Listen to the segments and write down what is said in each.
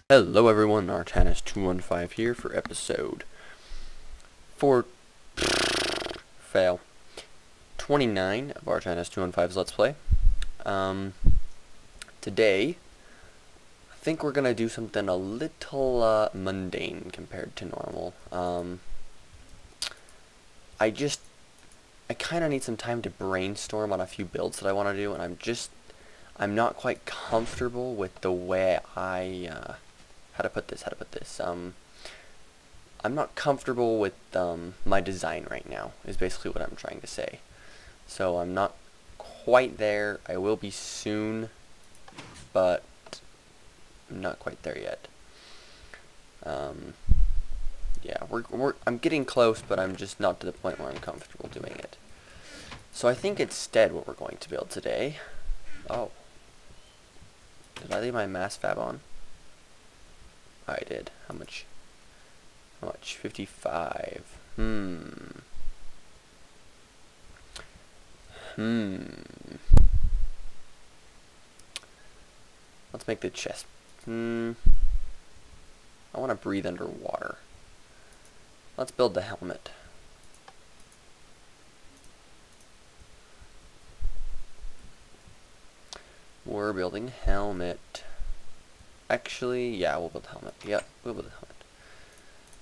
Hello everyone, Artanis215 here for episode 29 of Artanis215's Let's Play. Today, I think we're gonna do something a little mundane compared to normal. I kinda need some time to brainstorm on a few builds that I wanna do, and I'm not quite comfortable with the way how to put this. I'm not comfortable with my design right now, is basically what I'm trying to say. So I'm not quite there. I will be soon, but I'm not quite there yet. Yeah, I'm getting close, but I'm just not to the point where I'm comfortable doing it. So I think instead what we're going to build today... Oh. Did I leave my mass fab on? I did. How much? 55. Let's make the chest. I want to breathe underwater. Let's build the helmet. We're building helmet. Actually, yeah, we'll build the helmet. Yep, we'll build the helmet.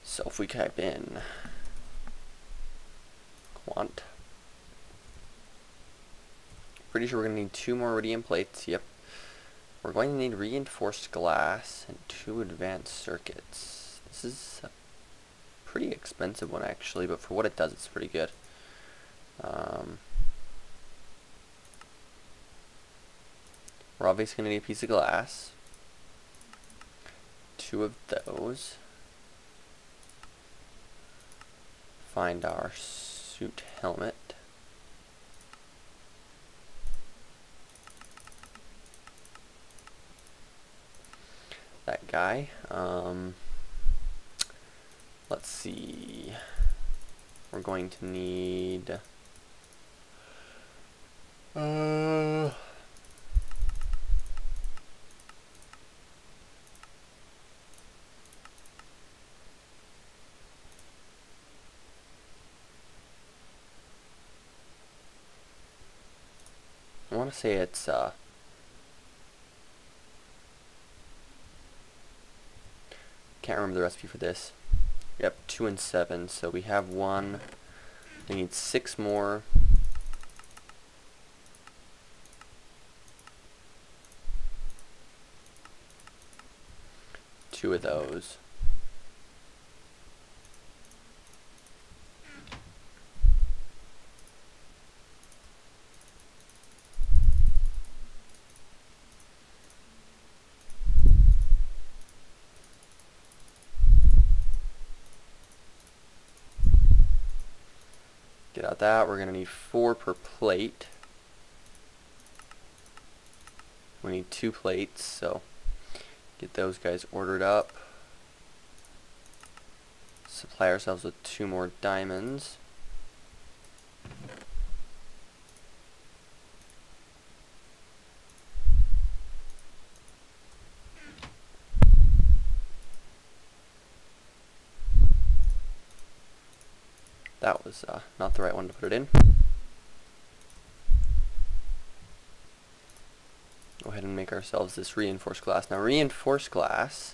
So if we type in quant, pretty sure we're going to need 2 more iridium plates. Yep. We're going to need reinforced glass and 2 advanced circuits. This is a pretty expensive one actually, but for what it does, it's pretty good. We're obviously going to need a piece of glass. 2 of those. Find our suit helmet. That guy. Let's see. We're going to need... I want to say it's can't remember the recipe for this. Yep, 2 and 7. So we have 1. We need 6 more. Two of those. Get out that. We're going to need 4 per plate. We need 2 plates, so get those guys ordered up. Supply ourselves with 2 more diamonds. That was not the right one to put it in. Go ahead and make ourselves this reinforced glass. Now reinforced glass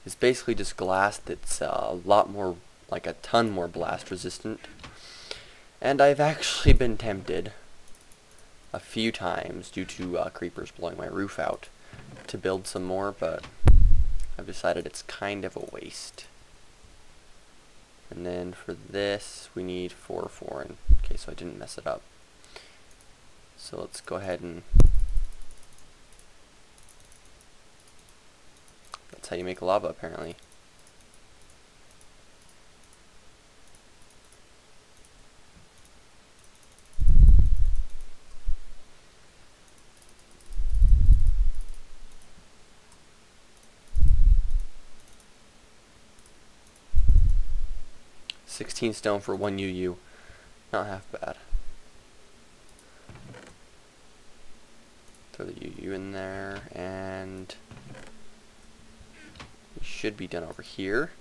is basically just glass that's a lot more, like a ton more blast resistant. And I've actually been tempted a few times due to creepers blowing my roof out to build some more, but I've decided it's kind of a waste. And then for this, we need 4, in case so I didn't mess it up. So let's go ahead and... That's how you make lava, apparently. $16 stone for 1 UU. Not half bad. Throw the UU in there, and should be done over here.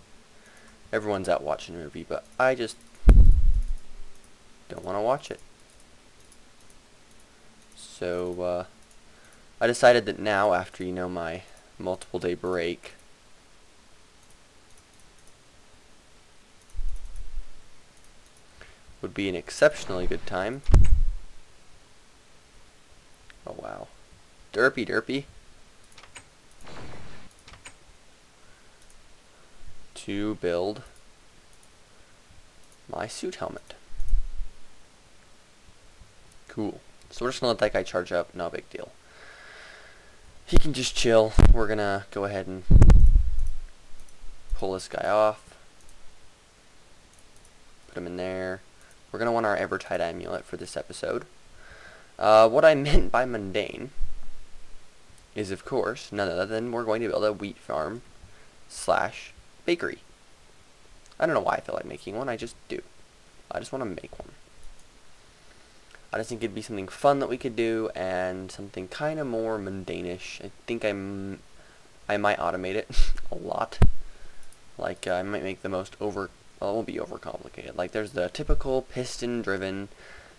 Everyone's out watching a movie, but I just don't want to watch it. So I decided that now, after, you know, my multiple day break, would be an exceptionally good time. Oh wow. Derpy derpy. To build my suit helmet. Cool. So we're just gonna let that guy charge up, no big deal. He can just chill. We're gonna go ahead and pull this guy off. Put him in there. We're gonna want our Evertide amulet for this episode. What I meant by mundane is, of course, none other than we're going to build a wheat farm / bakery. I don't know why I feel like making one, I just do. I just want to make one. I just think it'd be something fun that we could do, and something kind of more mundane-ish. I think I might automate it a lot. Like, I might make the most well, it won't be overcomplicated. Like, there's the typical piston-driven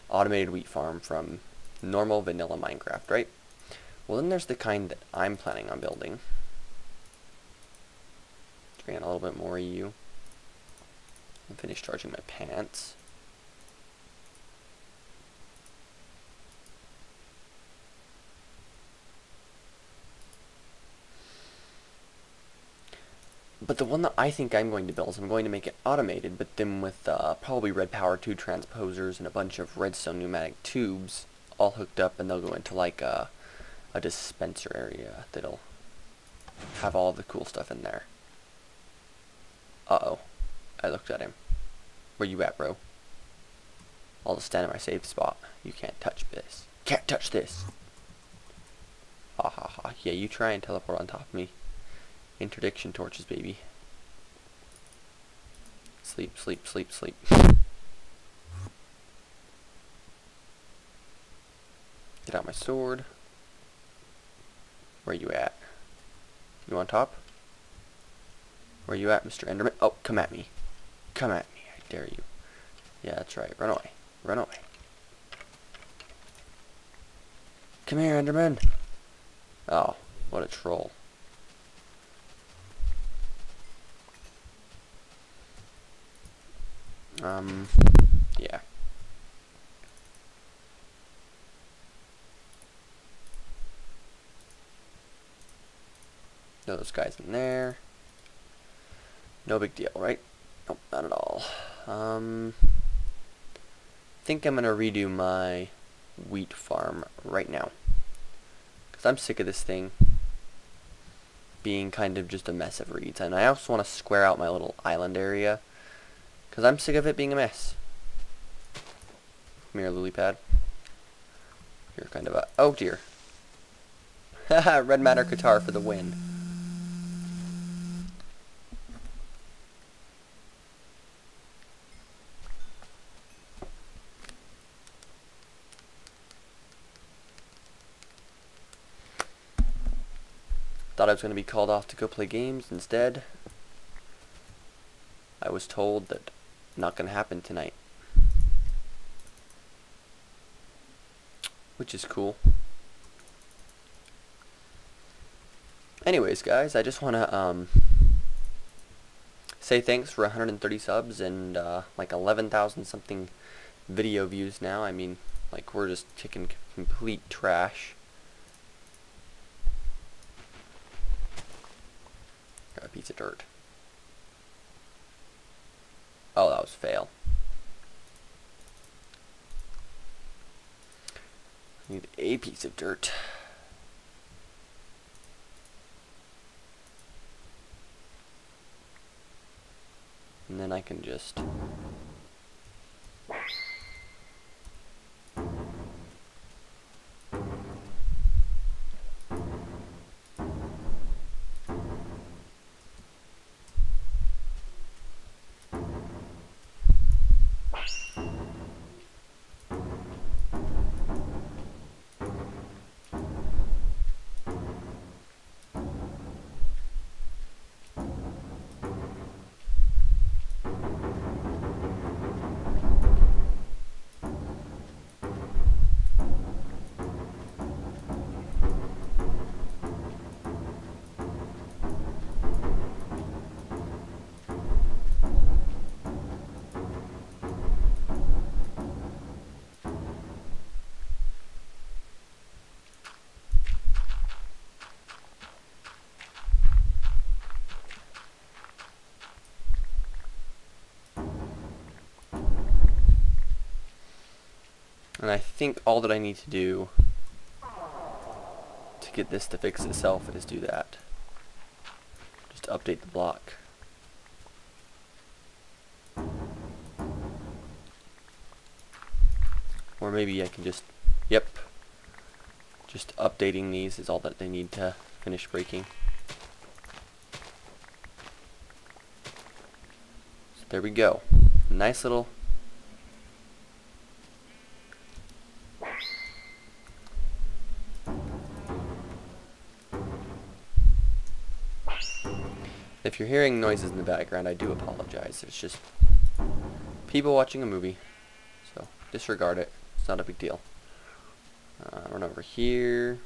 automated wheat farm from normal vanilla Minecraft, right? Well, then there's the kind that I'm planning on building. Bring in a little bit more EU. And finish charging my pants. But the one that I think I'm going to build is I'm going to make it automated, but then with probably red power 2 transposers and a bunch of redstone pneumatic tubes all hooked up, and they'll go into like a dispenser area that'll have all the cool stuff in there. Uh-oh. I looked at him. Where you at, bro? I'll just stand in my safe spot. You can't touch this. Can't touch this! Ha ha ha. Yeah, you try and teleport on top of me. Interdiction torches, baby. Sleep, sleep, sleep, sleep. Get out my sword. Where you at? You on top? Where you at, Mr. Enderman? Oh, come at me. Come at me, I dare you. Yeah, that's right. Run away. Run away. Come here, Enderman. Oh, what a troll. Yeah. Those guys in there. No big deal, right? Nope, not at all. Think I'm gonna redo my wheat farm right now. Because I'm sick of this thing being kind of just a mess of reeds. And I also want to square out my little island area. Because I'm sick of it being a mess. Come here, lily pad. You're kind of a... Oh, dear. Haha, red matter guitar for the win. Thought I was going to be called off to go play games. Instead, I was told that not going to happen tonight. Which is cool. Anyways, guys, I just want to say thanks for 130 subs and like 11,000 something video views now. I mean, like, we're just kicking complete trash. Got a piece of dirt. Oh, that was fail. I need a piece of dirt. And then I can just... And I think all that I need to do to get this to fix itself is do that. Just update the block. Or maybe I can just, yep, just updating these is all that they need to finish breaking. So there we go. Nice little If you're hearing noises in the background, I do apologize. It's just people watching a movie, so disregard it. It's not a big deal. Run over here.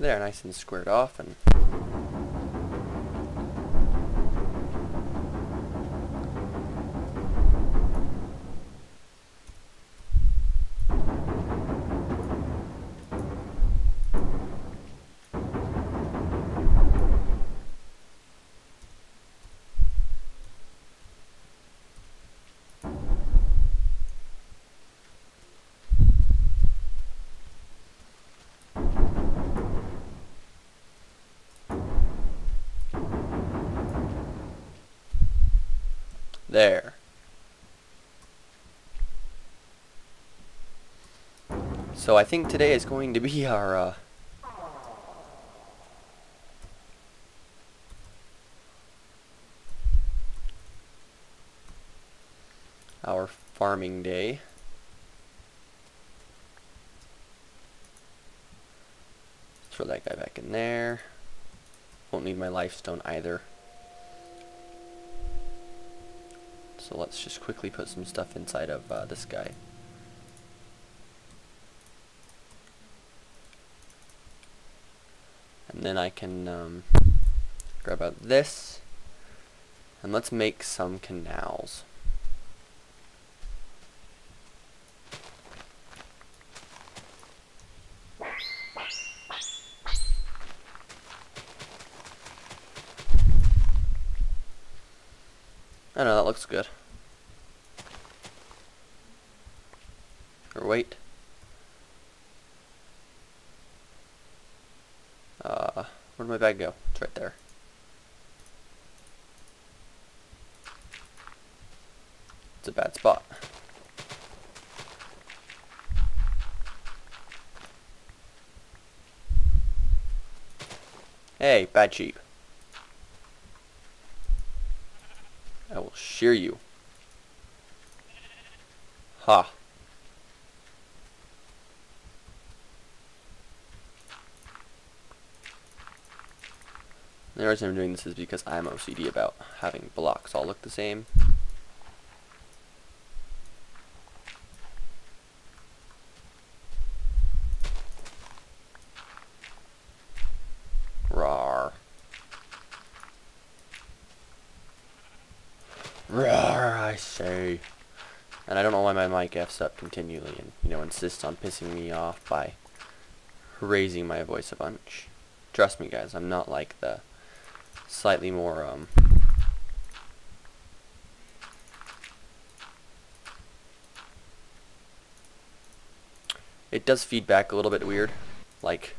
There, nice and squared off, and there. So I think today is going to be our farming day. Let's throw that guy back in there. Won't need my lifestone either. So let's just quickly put some stuff inside of this guy. And then I can grab out this, and let's make some canals. I know, that looks good. Or wait. Where'd my bag go? It's right there. It's a bad spot. Hey, bad sheep. I will shear you. Ha. The reason I'm doing this is because I'm OCD about having blocks all look the same. Rawr. Rawr, I say. And I don't know why my mic F's up continually and, you know, insists on pissing me off by raising my voice a bunch. Trust me, guys, I'm not like the slightly more, it does feedback a little bit weird, like,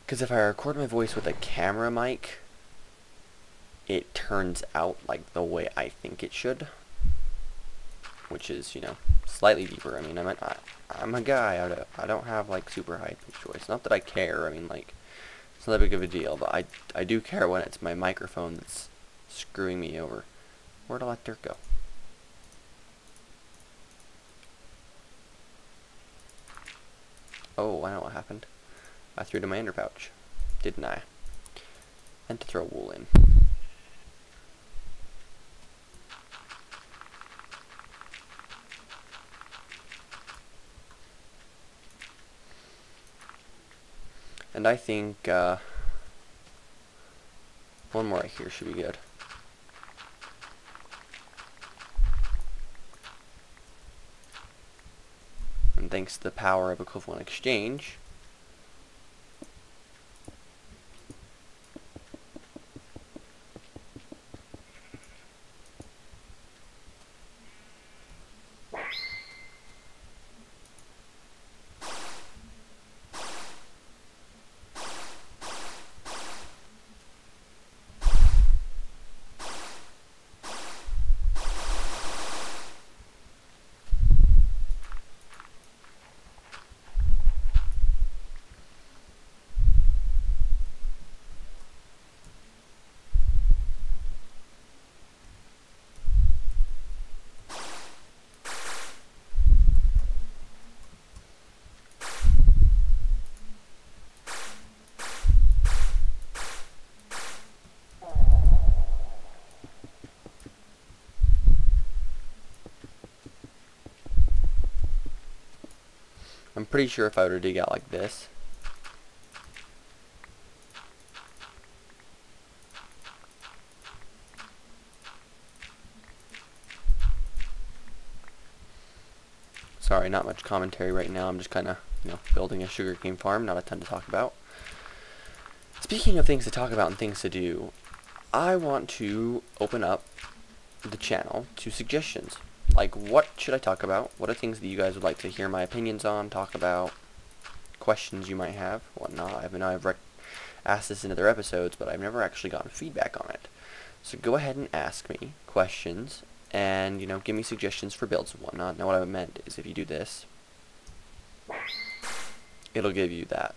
because if I record my voice with a camera mic, it turns out like the way I think it should, which is, you know, slightly deeper. I mean, I'm a guy, I don't have like super high pitch voice. Not that I care, I mean, like, it's not that big of a deal, but I do care when it's my microphone that's screwing me over. Where'd all that dirt go? Oh, I know what happened. I threw it in my ender pouch, didn't I? And to throw wool in. And I think one more right here should be good. And thanks to the power of equivalent exchange, I'm pretty sure if I were to dig out like this, sorry, not much commentary right now. I'm just kind of, building a sugarcane farm, not a ton to talk about. Speaking of things to talk about and things to do, I want to open up the channel to suggestions. Like, what should I talk about? What are things that you guys would like to hear my opinions on, talk about, questions you might have, whatnot. I know I've asked this in other episodes, but I've never actually gotten feedback on it. So go ahead and ask me questions, and, give me suggestions for builds and whatnot. Now what I meant is if you do this, it'll give you that.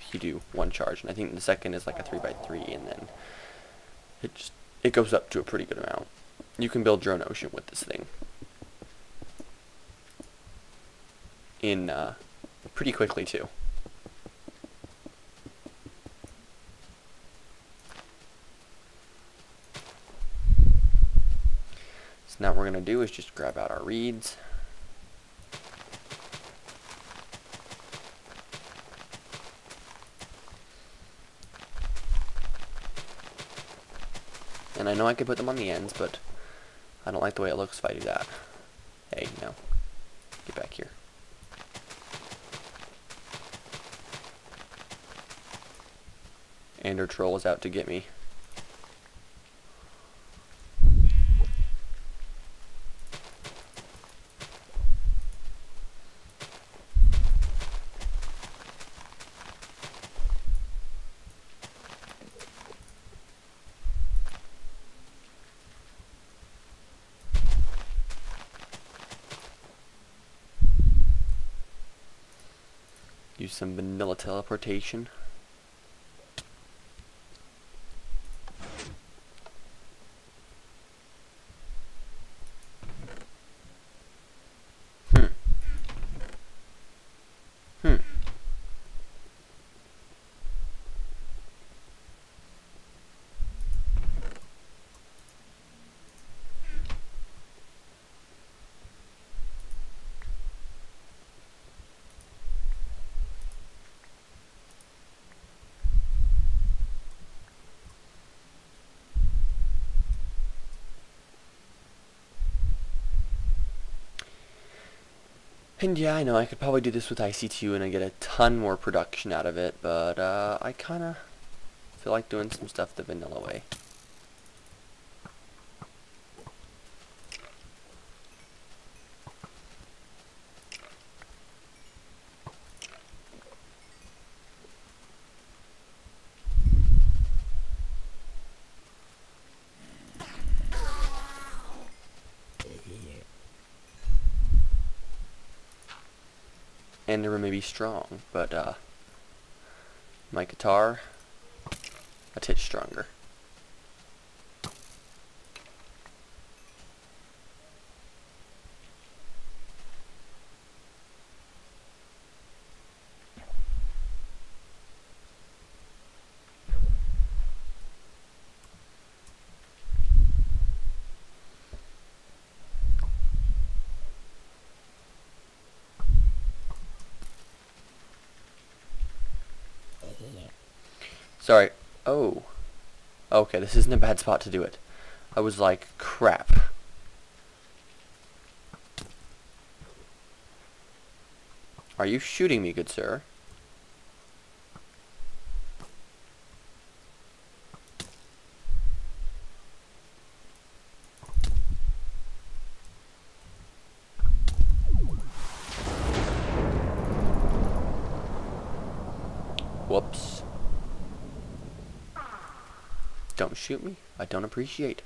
If you do one charge, and I think the second is like a 3x3, and then it goes up to a pretty good amount. You can build Drone Ocean with this thing in pretty quickly too. So now what we're going to do is just grab out our reeds. And I know I could put them on the ends, but I don't like the way it looks if I do that. Hey, no. Get back here. Ender Troll is out to get me. Use some vanilla teleportation. And yeah, I know I could probably do this with IC2 and I get a ton more production out of it, but I kind of feel like doing some stuff the vanilla way. Enderman may be strong, but my guitar, a titch stronger. Sorry. Oh. Okay, this isn't a bad spot to do it. I was like, crap. Are you shooting me, good sir? Whoops. Don't shoot me. I don't appreciate.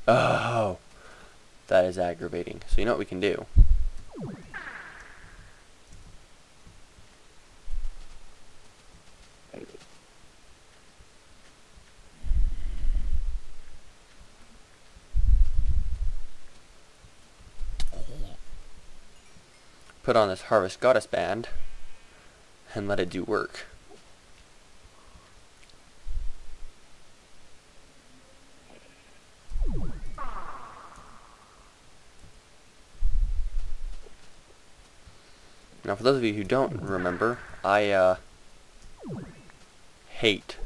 Oh, that is aggravating. So you know what we can do? Put on this Harvest Goddess band and let it do work. Now, for those of you who don't remember, I hate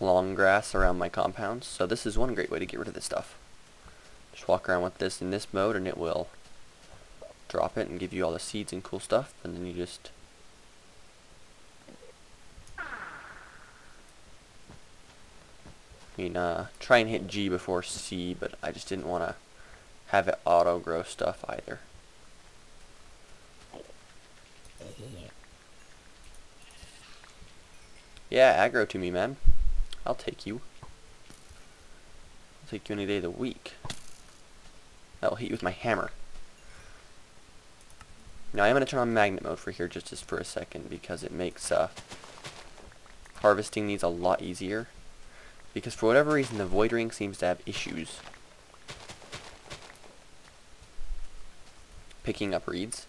long grass around my compounds, so this is one great way to get rid of this stuff. Just walk around with this in this mode and it will drop it and give you all the seeds and cool stuff, and then you just try and hit G before C, but I just didn't want to have it auto grow stuff either. Yeah, aggro to me, man. I'll take you. I'll take you any day of the week. I'll hit you with my hammer. Now I am going to turn on magnet mode for here just for a second, because it makes harvesting these a lot easier. Because for whatever reason the void ring seems to have issues picking up reeds.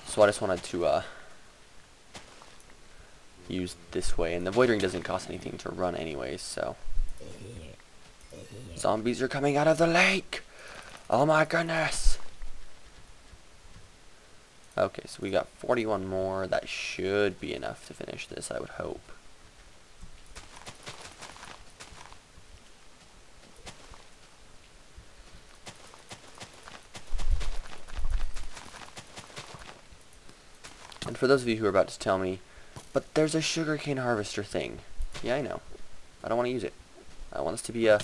So I just wanted to use this way, and the void ring doesn't cost anything to run anyways, so. Zombies are coming out of the lake! Oh my goodness! Okay, so we got 41 more. That should be enough to finish this, I would hope. And for those of you who are about to tell me, but there's a sugarcane harvester thing. Yeah, I know. I don't want to use it. I want this to be a...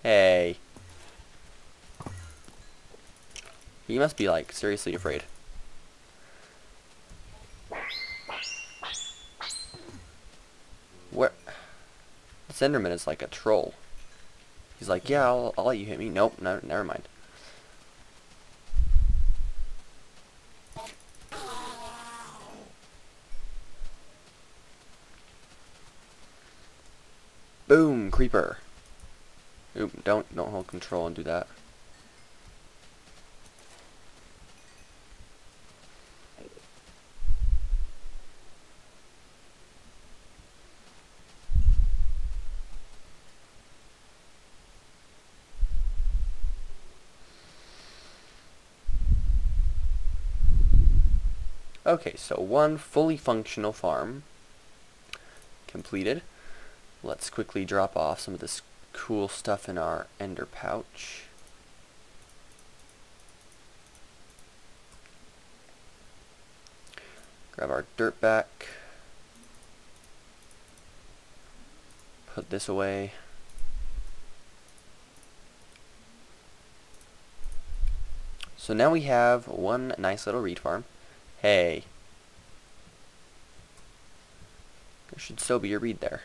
Hey. You must be, like, seriously afraid. Where? This Enderman is like a troll. He's like, yeah, I'll let you hit me. Nope, no, never mind. Boom, creeper. Oop, don't hold control and do that. Okay, so one fully functional farm completed. Let's quickly drop off some of this cool stuff in our ender pouch. Grab our dirt back. Put this away. So now we have one nice little reed farm. Hey. There should still be a reed there.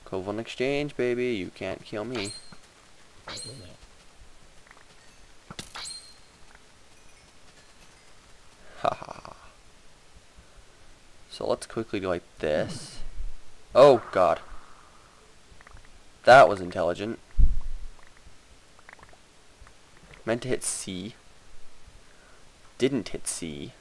Covenant exchange, baby. You can't kill me. Haha. So let's quickly do like this. Oh god. That was intelligent. Meant to hit C. didn't hit C.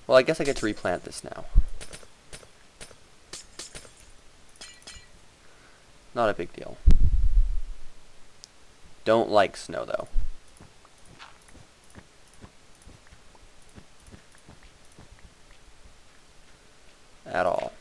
Well, I guess I get to replant this now. Not a big deal. Don't like snow, though. At all.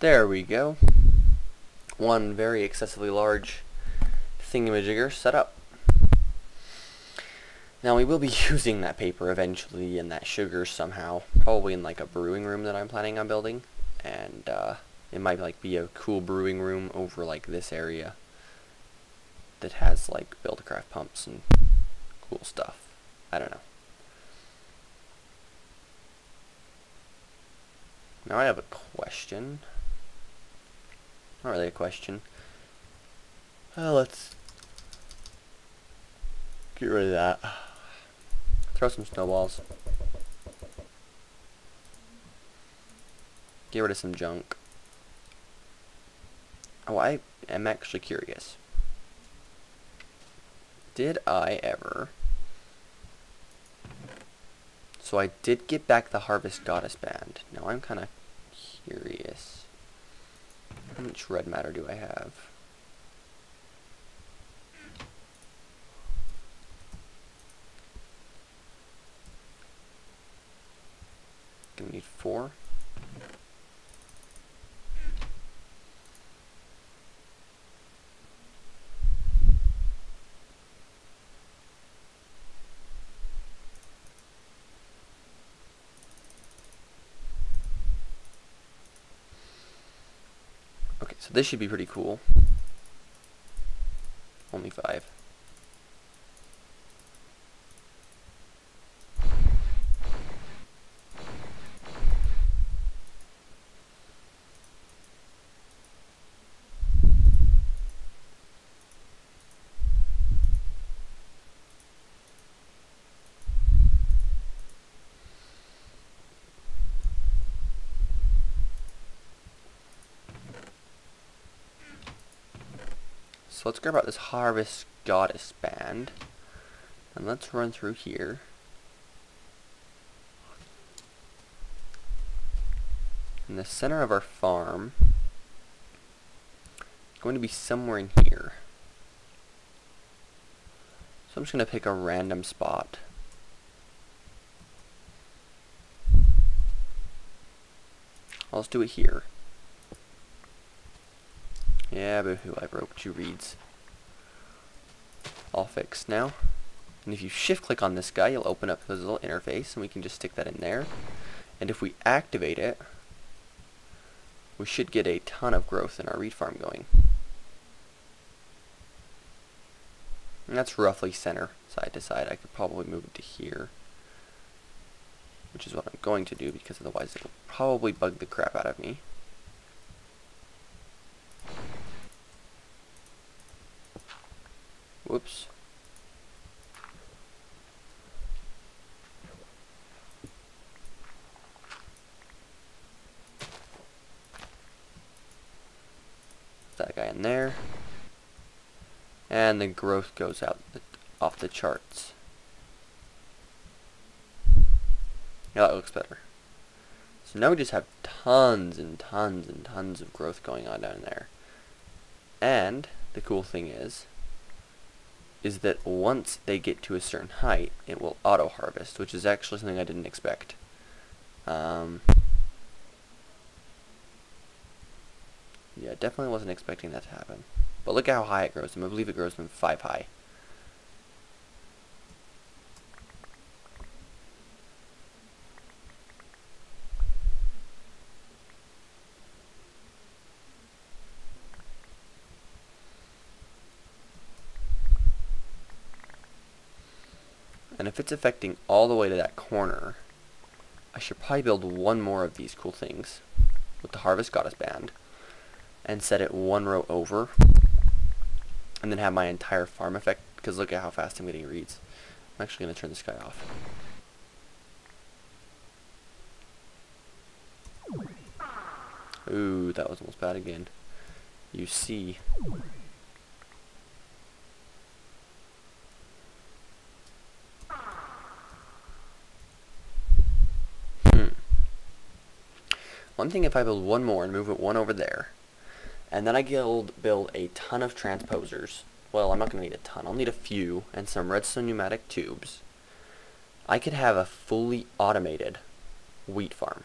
There we go. One very excessively large thingamajigger set up. Now we will be using that paper eventually and that sugar somehow, probably in like a brewing room that I'm planning on building, and it might like be a cool brewing room over like this area that has like Build-A-Craft pumps and cool stuff. I don't know. Now I have a question. Not really a question. Let's get rid of that. Throw some snowballs. Get rid of some junk. Oh, I am actually curious. Did I ever... So I did get back the Harvest Goddess Band. Now I'm kind of curious. How much red matter do I have? Gonna need 4. Okay, so this should be pretty cool. Only 5. So let's grab out this Harvest Goddess Band, and let's run through here. In the center of our farm, it's going to be somewhere in here. So I'm just going to pick a random spot. Let's do it here. Yeah, boo-hoo, I broke 2 reeds. All fixed now. And if you shift click on this guy, you'll open up this little interface, and we can just stick that in there. And if we activate it, we should get a ton of growth in our reed farm going. And that's roughly center, side to side. I could probably move it to here, which is what I'm going to do, because otherwise it will probably bug the crap out of me. Whoops. That guy in there. And the growth goes out off the charts. Yeah, that looks better. So now we just have tons and tons and tons of growth going on down there. And the cool thing is that once they get to a certain height, it will auto-harvest, which is actually something I didn't expect. Yeah, definitely wasn't expecting that to happen. But look at how high it grows them. I believe it grows them 5 high. And if it's affecting all the way to that corner, I should probably build one more of these cool things with the Harvest Goddess band and set it one row over, and then have my entire farm effect, because look at how fast I'm getting reeds. I'm actually going to turn this guy off. Ooh, that was almost bad again. You see. One thing, if I build one more and move it one over there, and then I build a ton of transposers. Well, I'm not going to need a ton. I'll need a few and some redstone pneumatic tubes. I could have a fully automated wheat farm.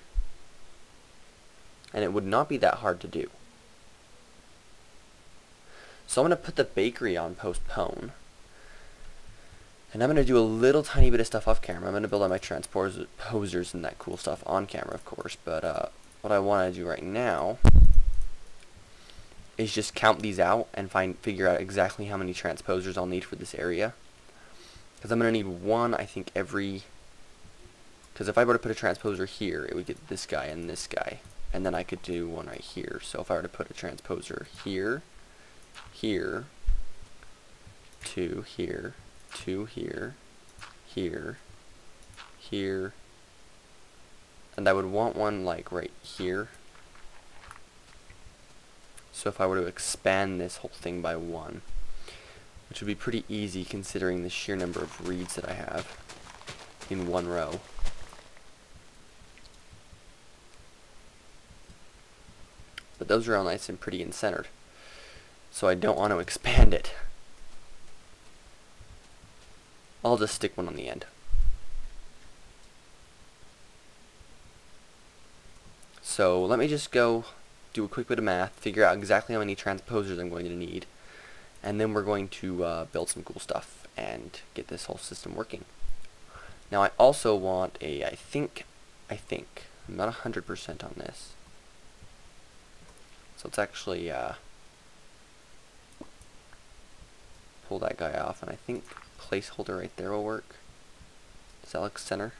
And it would not be that hard to do. So I'm going to put the bakery on postpone. And I'm going to do a little tiny bit of stuff off camera. I'm going to build out my transposers and that cool stuff on camera, of course. But what I want to do right now is just count these out and figure out exactly how many transposers I'll need for this area. Because I'm going to need one, I think, every... Because if I were to put a transposer here, it would get this guy and this guy. And then I could do one right here. So if I were to put a transposer here, here, two here, two here, here, here, and I would want one like right here. So if I were to expand this whole thing by one, which would be pretty easy considering the sheer number of reeds that I have in one row. But those are all nice and pretty and centered. So I don't want to expand it. I'll just stick one on the end. So let me just go do a quick bit of math, figure out exactly how many transposers I'm going to need, and then we're going to build some cool stuff and get this whole system working. Now I also want a, I think, I'm not 100% on this. So let's actually pull that guy off, and I think placeholder right there will work. Does that look center?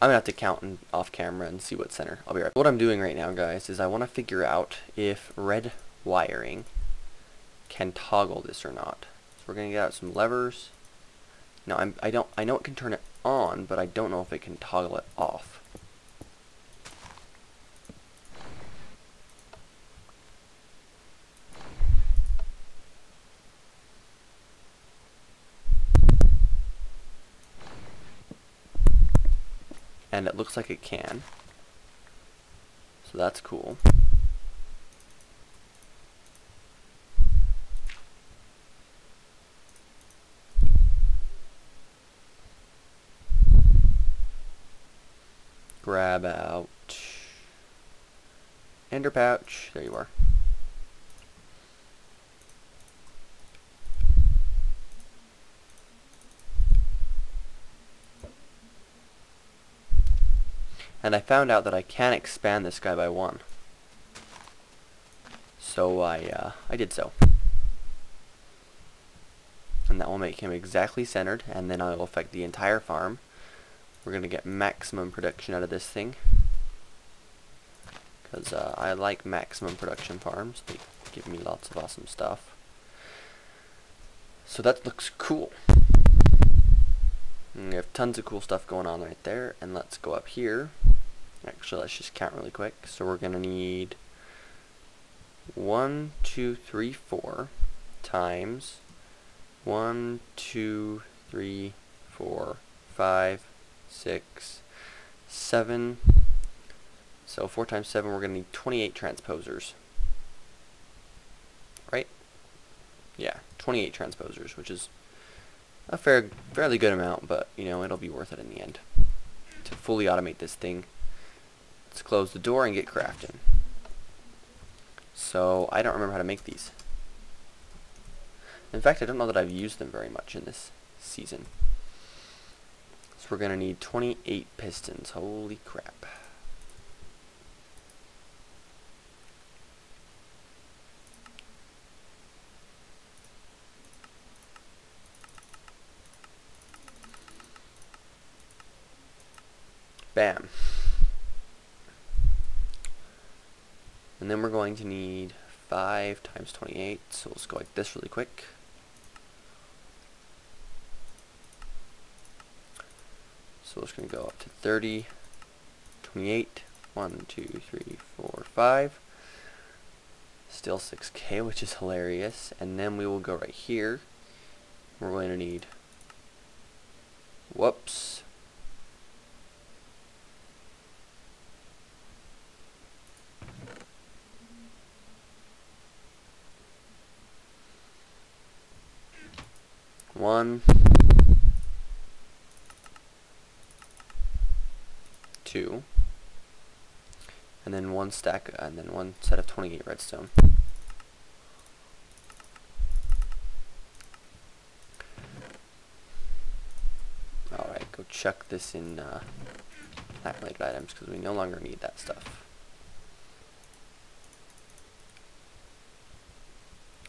I'm gonna have to count off camera and see what's center. I'll be right back. What I'm doing right now, guys, is I want to figure out if red wiring can toggle this or not. So we're gonna get out some levers. Now I know it can turn it on, but I don't know if it can toggle it off. And it looks like it can. So that's cool. Grab out ender pouch. There you are. And I found out that I can expand this guy by one. So I did so. And that will make him exactly centered, and then I will affect the entire farm. We're going to get maximum production out of this thing. Because I like maximum production farms. They give me lots of awesome stuff. So that looks cool. And we have tons of cool stuff going on right there. And let's go up here. Actually, let's just count really quick. So we're going to need 1, 2, 3, 4 times 1, 2, 3, 4, 5, 6, 7. So 4 times 7, we're going to need 28 transposers. Right? Yeah, 28 transposers, which is a fairly good amount, but you know, it'll be worth it in the end. To fully automate this thing, let's close the door and get crafting. So I don't remember how to make these. In fact, I don't know that I've used them very much in this season. So we're going to need 28 pistons. Holy crap. Bam. And then we're going to need 5 times 28, so let's go like this really quick. So it's going to go up to 30, 28, 1, 2, 3, 4, 5. Still 6K, which is hilarious. And then we will go right here. We're going to need, whoops, one, 2, and then one stack, and then one set of 28 redstone. Alright, go chuck this in plant-related items, because we no longer need that stuff.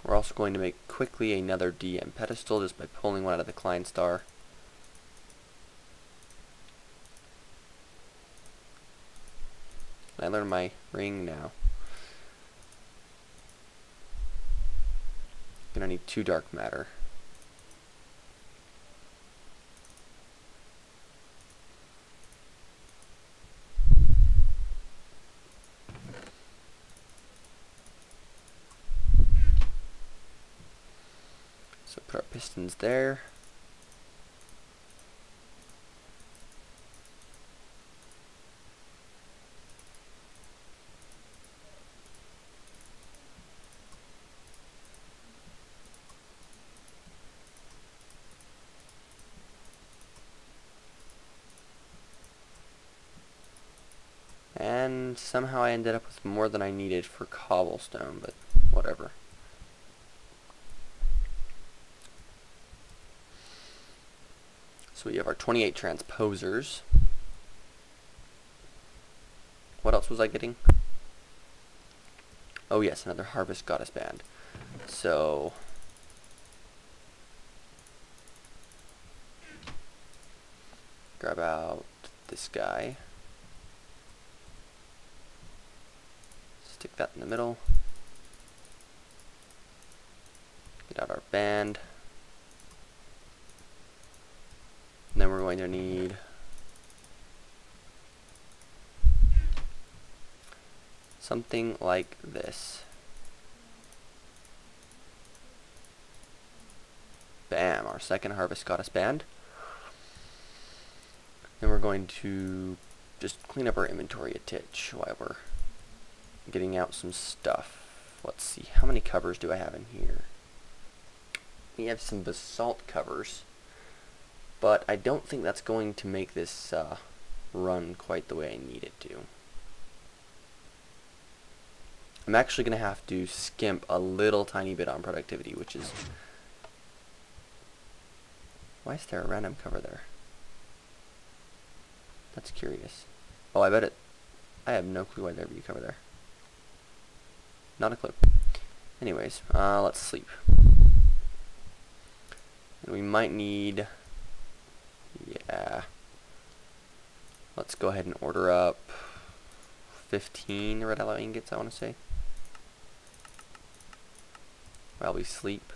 We're also going to make quickly another DM pedestal just by pulling one out of the client star. I learned my ring now. Gonna need 2 dark matter. So put our pistons there. And somehow I ended up with more than I needed for cobblestone, but whatever. So we have our 28 transposers. What else was I getting? Oh yes, another Harvest Goddess band. So grab out this guy. Stick that in the middle. Get out our band. And then we're going to need something like this. Bam, our second Harvest Goddess band. Then we're going to just clean up our inventory a titch while we're getting out some stuff. Let's see, how many covers do I have in here? We have some basalt covers, but I don't think that's going to make this run quite the way I need it to. I'm actually going to have to skimp a little tiny bit on productivity, which is... Why is there a random cover there? That's curious. Oh, I bet it... I have no clue why there'd be a cover there. Not a clue. Anyways, let's sleep. And we might need... Yeah. Let's go ahead and order up 15 red alloy ingots, I want to say. While we sleep.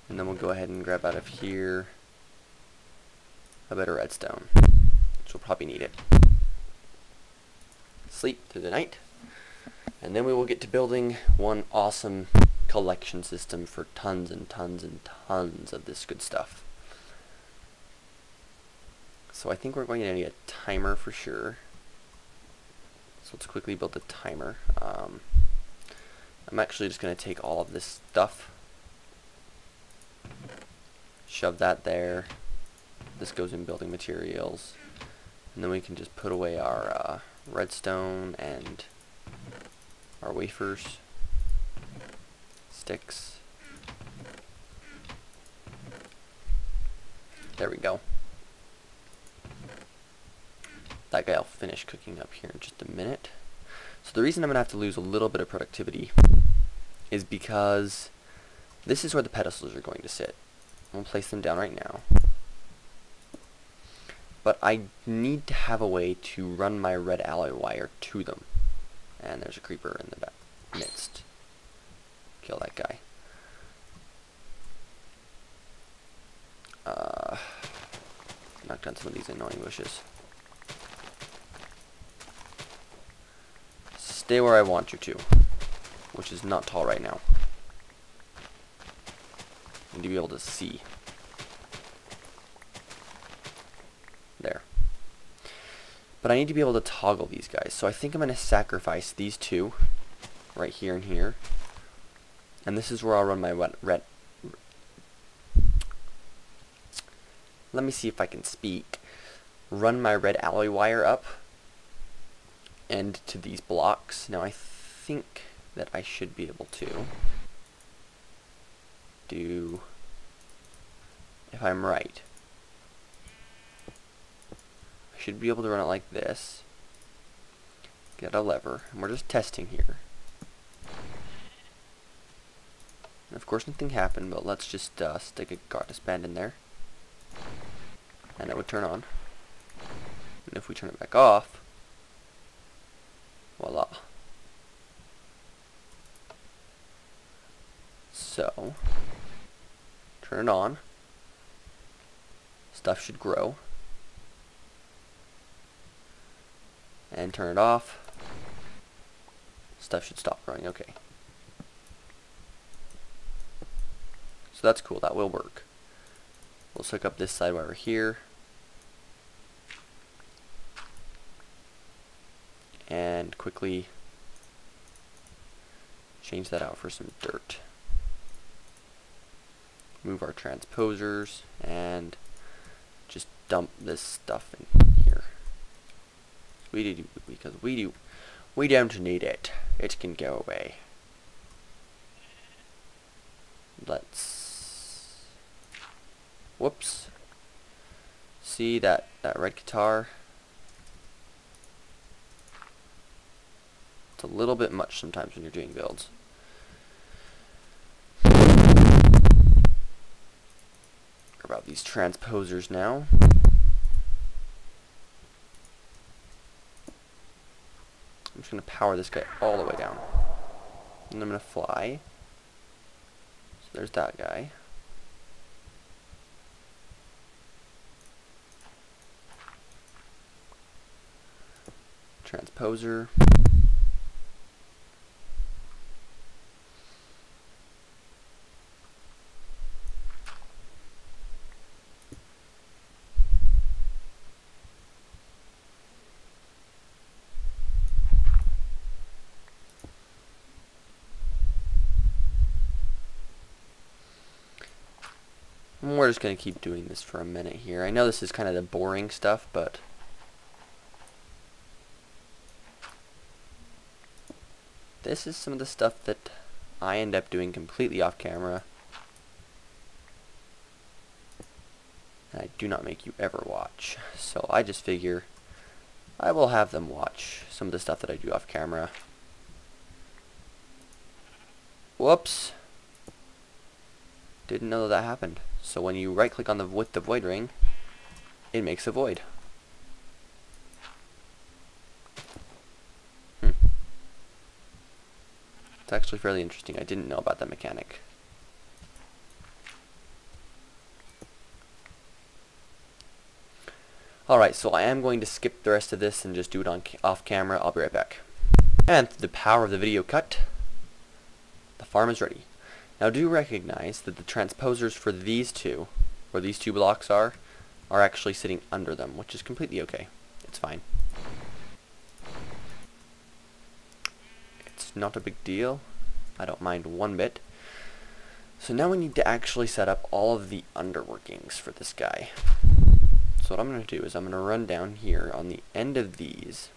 And then we'll go ahead and grab out of here a bit of redstone, which we'll probably need it. Sleep through the night. And then we will get to building one awesome collection system for tons and tons and tons of this good stuff. so I think we're going to need a timer for sure. So let's quickly build a timer. I'm actually just going to take all of this stuff, shove that there. This goes in building materials, and then we can just put away our redstone and our wafers, sticks. There we go. That guy will finish cooking up here in just a minute. So the reason I'm going to have to lose a little bit of productivity is because this is where the pedestals are going to sit. I'm going to place them down right now. But I need to have a way to run my red alloy wire to them. And there's a creeper in the midst. Kill that guy. Knock down some of these annoying bushes. Stay where I want you to, which is not tall right now. I need to be able to see. There. But I need to be able to toggle these guys, so I think I'm going to sacrifice these two, right here and here. And this is where I'll run my red. Let me see if I can speak. Run my red alloy wire up and to these blocks. Now I think that I should be able to do, if I'm right, I should be able to run it like this. Get a lever, and we're just testing here. And of course nothing happened, but let's just stick a garden band in there. And it would turn on. And if we turn it back off, voila. So, turn it on. Stuff should grow. And turn it off. Stuff should stop growing. Okay. So that's cool. That will work. We'll hook up this side while we're here. And quickly change that out for some dirt. Move our transposers and just dump this stuff in here. Because we don't need it. It can go away. Let's, whoops. See that red guitar? It's a little bit much sometimes when you're doing builds. About these transposers now. I'm just going to power this guy all the way down. And I'm going to fly. So there's that guy. Transposer. And we're just going to keep doing this for a minute here. I know this is kind of the boring stuff, but this is some of the stuff that I end up doing completely off camera. And I do not make you ever watch. So I just figure I will have them watch some of the stuff that I do off camera. Whoops. Didn't know that happened. So when you right click on the with the void ring, it makes a void. It's actually fairly interesting. I didn't know about that mechanic. Alright, so I am going to skip the rest of this and just do it on off camera. I'll be right back. And through the power of the video cut, the farm is ready. Now do recognize that the transposers for these two, where these two blocks are are actually sitting under them, which is completely okay. It's fine. It's not a big deal. I don't mind one bit. So now we need to actually set up all of the underworkings for this guy. So what I'm going to do is I'm going to run down here on the end of these,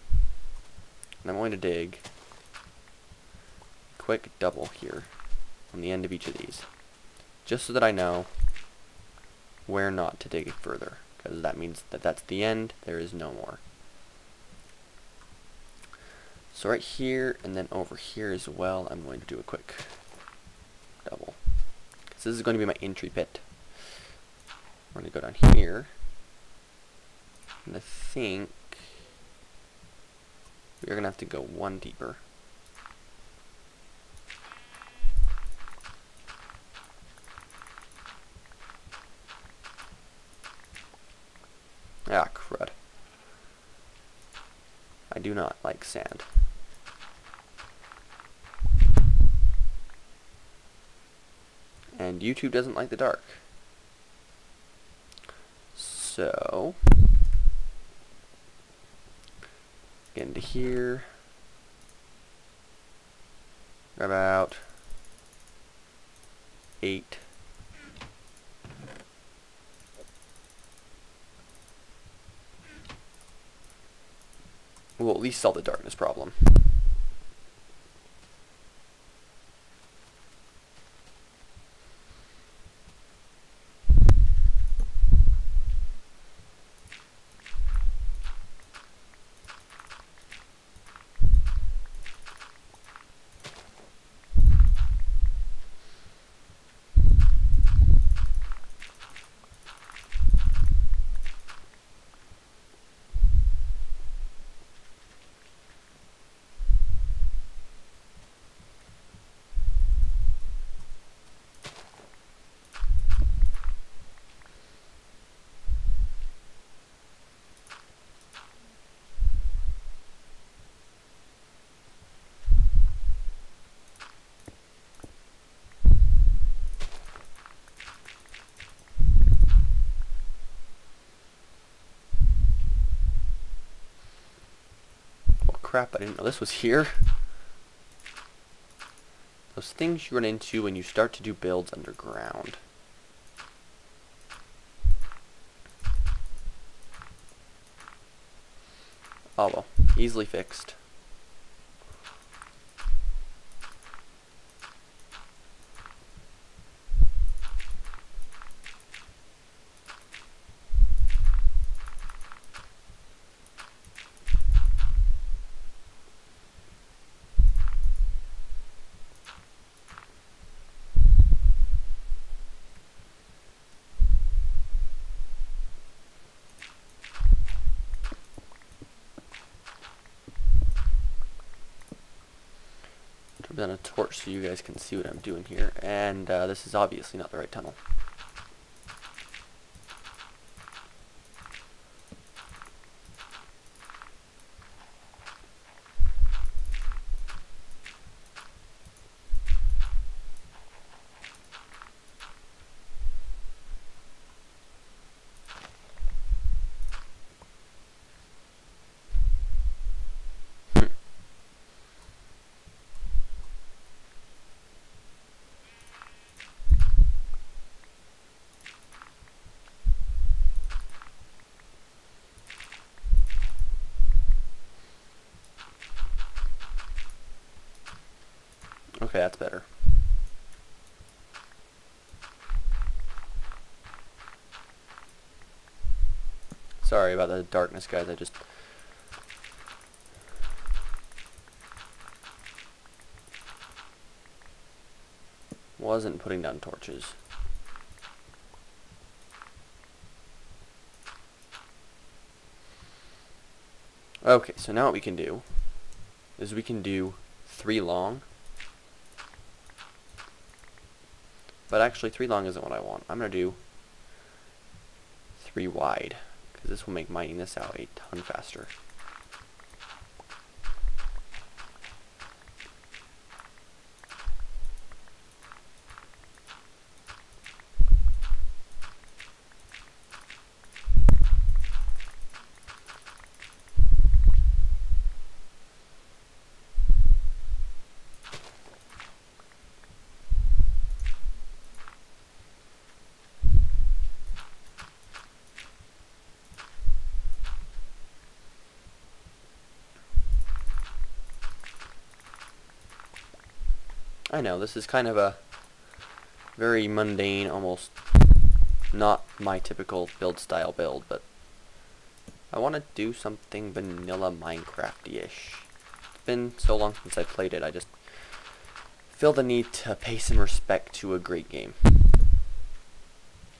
and I'm going to dig a quick double here on the end of each of these, just so that I know where not to dig further, because that means that that's the end, there is no more. So right here and then over here as well, I'm going to do a quick double, because this is going to be my entry pit. We're going to go down here, and I think we're going to have to go one deeper. Ah, crud. I do not like sand. And YouTube doesn't like the dark. So, get into here. About 8. We'll at least solve the darkness problem. Crap, I didn't know this was here. Those things you run into when you start to do builds underground. Oh well, easily fixed. Turn on a torch so you guys can see what I'm doing here, and this is obviously not the right tunnel. Okay, that's better. Sorry about the darkness, guys. I just wasn't putting down torches. Okay, so now what we can do is we can do 3 long. But actually 3 long isn't what I want. I'm going to do 3 wide, because this will make mining this out a ton faster. I know, this is kind of a very mundane, almost not my typical build style build, but I want to do something vanilla Minecraft-ish. It's been so long since I played it, I just feel the need to pay some respect to a great game.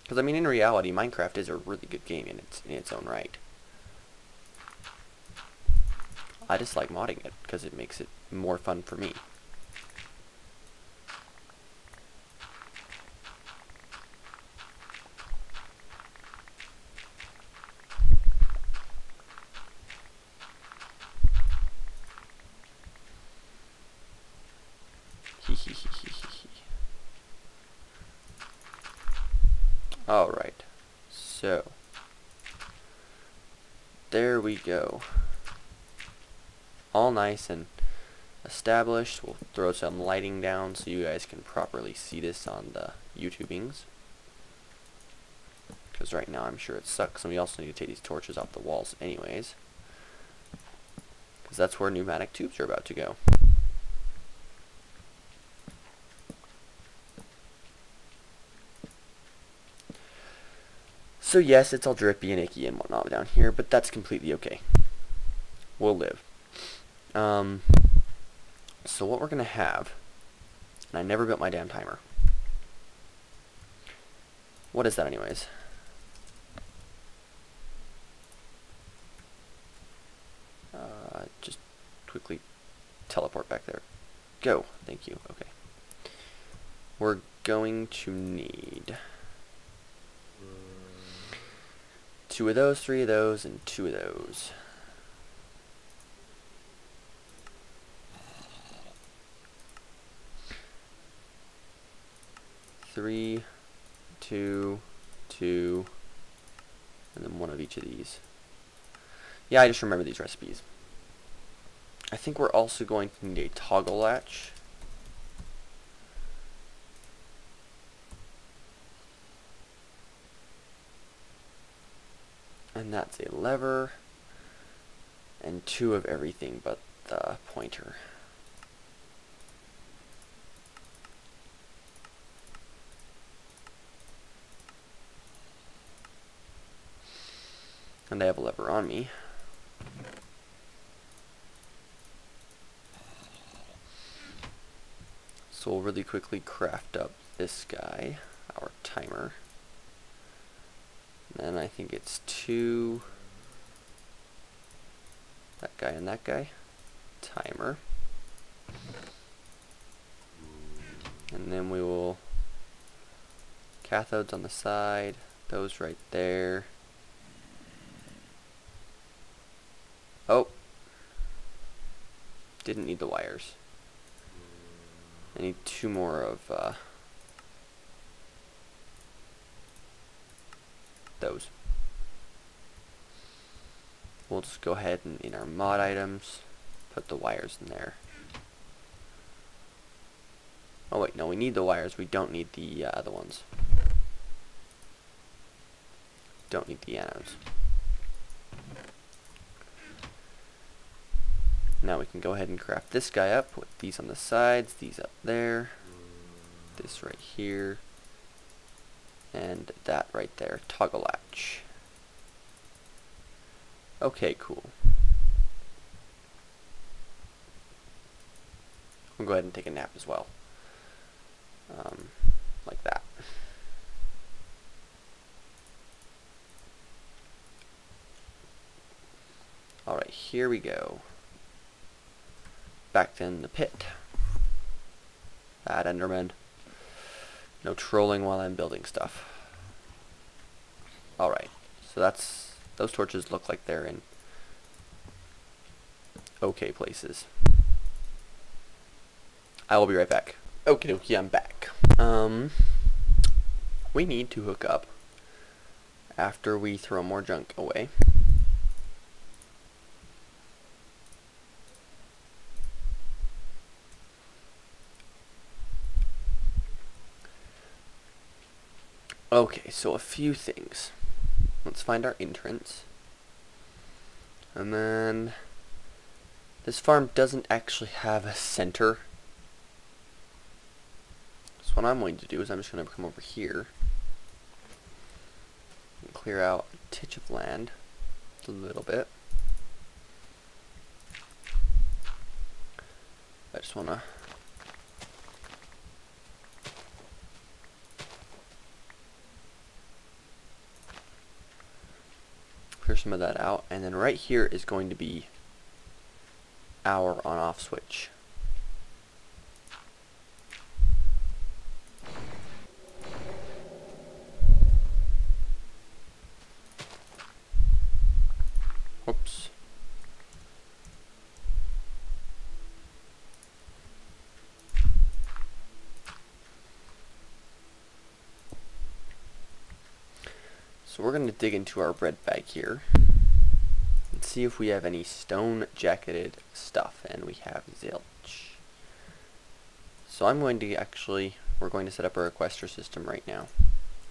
Because, I mean, in reality, Minecraft is a really good game in its own right. I just like modding it, because it makes it more fun for me. Alright, so there we go. All nice and established. We'll throw some lighting down so you guys can properly see this on the YouTubings. Because right now I'm sure it sucks, and we also need to take these torches off the walls anyways. Because that's where pneumatic tubes are about to go. So yes, it's all drippy and icky and whatnot down here, but that's completely okay. We'll live. So what we're going to have, and I never built my damn timer. What is that anyways? Just quickly teleport back there. Go. Thank you. Okay. We're going to need 2 of those, 3 of those, and 2 of those. Three, 2, 2, and then 1 of each of these. Yeah, I just remember these recipes. I think we're also going to need a toggle latch. And that's a lever. And 2 of everything but the pointer. And I have a lever on me. So we'll really quickly craft up this guy, our timer. And then I think it's 2, that guy and that guy, timer. And then we will cathodes on the side, those right there. Oh, didn't need the wires. I need 2 more of those. We'll just go ahead and in our mod items, put the wires in there. Oh wait, no, we need the wires. We don't need the other ones. Don't need the anodes. Now we can go ahead and craft this guy up with these on the sides, these up there, this right here, and that right there, toggle latch. Okay, cool. We'll go ahead and take a nap as well. Like that. Alright, here we go. Back in the pit. Bad Enderman. No trolling while I'm building stuff. Alright, so those torches look like they're in okay places. I will be right back. Okie dokie, I'm back. We need to hook up after we throw more junk away. Okay, so a few things. Let's find our entrance. And then this farm doesn't actually have a center. what I'm going to do is I'm just going to come over here and clear out a titch of land a little bit. I just want to clear some of that out, and then right here is going to be our on-off switch. Whoops. So we're going to dig into our bread bag here and see if we have any stone jacketed stuff, and we have zilch. So I'm going to we're going to set up a requester system right now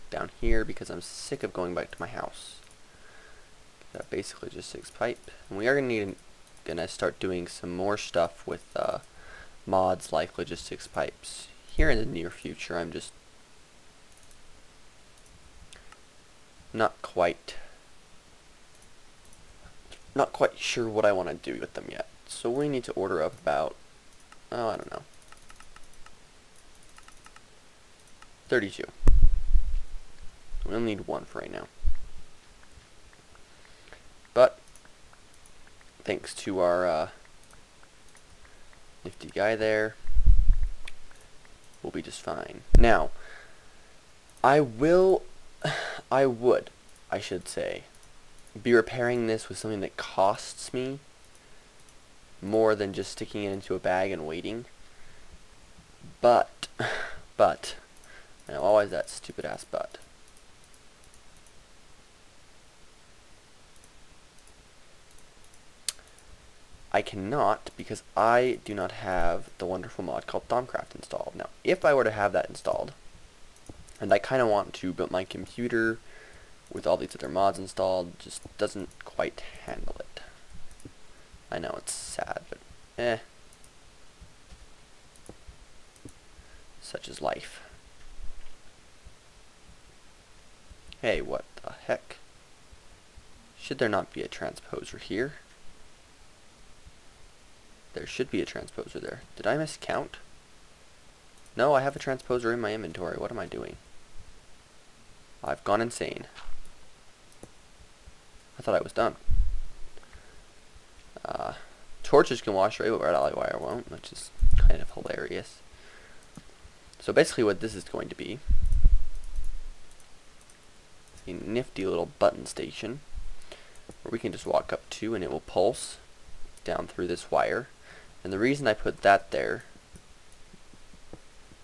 down here because I'm sick of going back to my house. Got basically just 6 pipe, and we are gonna start doing some more stuff with mods like logistics pipes here in the near future. I'm just not quite sure what I want to do with them yet. So we need to order up about, oh, I don't know, 32. We only need 1 for right now. But thanks to our nifty guy there, we'll be just fine. Now, I should say, be repairing this with something that costs me more than just sticking it into a bag and waiting. But, now always that stupid ass but. I cannot, because I do not have the wonderful mod called Thaumcraft installed. Now, if I were to have that installed, and I kind of want to, but my computer with all these other mods installed just doesn't quite handle it. I know it's sad, but such is life. Hey, what the heck? Should there not be a transposer here? There should be a transposer there. Did I miscount? No, I have a transposer in my inventory. What am I doing? I've gone insane. I thought I was done. Torches can wash away, but red ally wire won't, which is kind of hilarious. So basically what this is going to be, a nifty little button station, where we can just walk up to and it will pulse down through this wire. And the reason I put that there,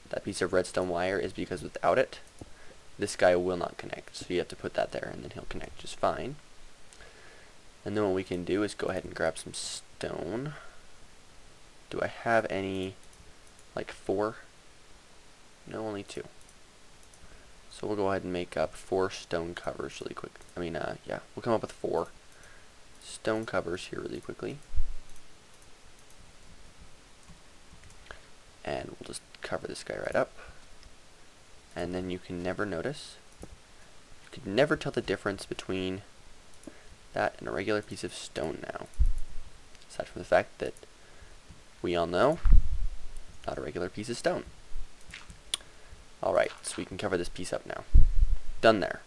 that piece of redstone wire, is because without it, this guy will not connect. So you have to put that there and then he'll connect just fine. And then what we can do is go ahead and grab some stone. Do I have any, like 4? No, only 2. So we'll go ahead and make up 4 stone covers really quick. Yeah, we'll come up with 4 stone covers here really quickly. And we'll just cover this guy right up. And then you can never notice, you can never tell the difference between that and a regular piece of stone now. Aside from the fact that we all know, not a regular piece of stone. Alright, so we can cover this piece up now. Done there.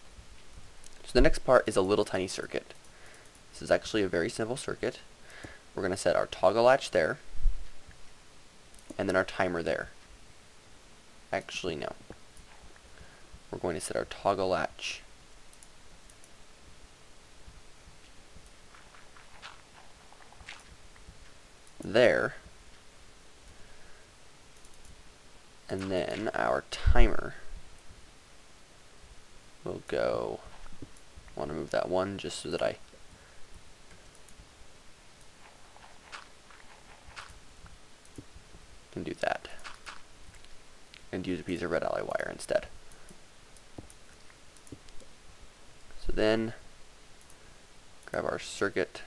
So the next part is a little tiny circuit. This is actually a very simple circuit. We're going to set our toggle latch there, and then our timer there. Actually, no. We're going to set our toggle latch there, and then our timer will go, I want to move that 1 just so that I can do that and use a piece of red ally wire instead. So then grab our circuit,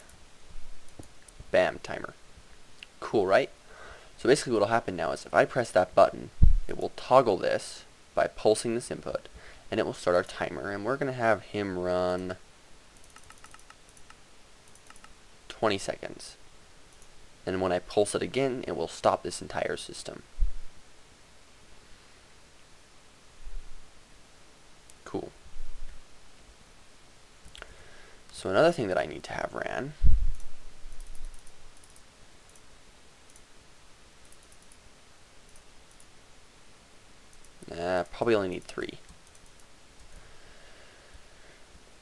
bam, timer. Cool, right? So basically what will happen now is if I press that button, it will toggle this by pulsing this input, and it will start our timer, and we're going to have him run 20 seconds. And when I pulse it again, it will stop this entire system. Cool. So another thing that I need to have ran probably only need 3.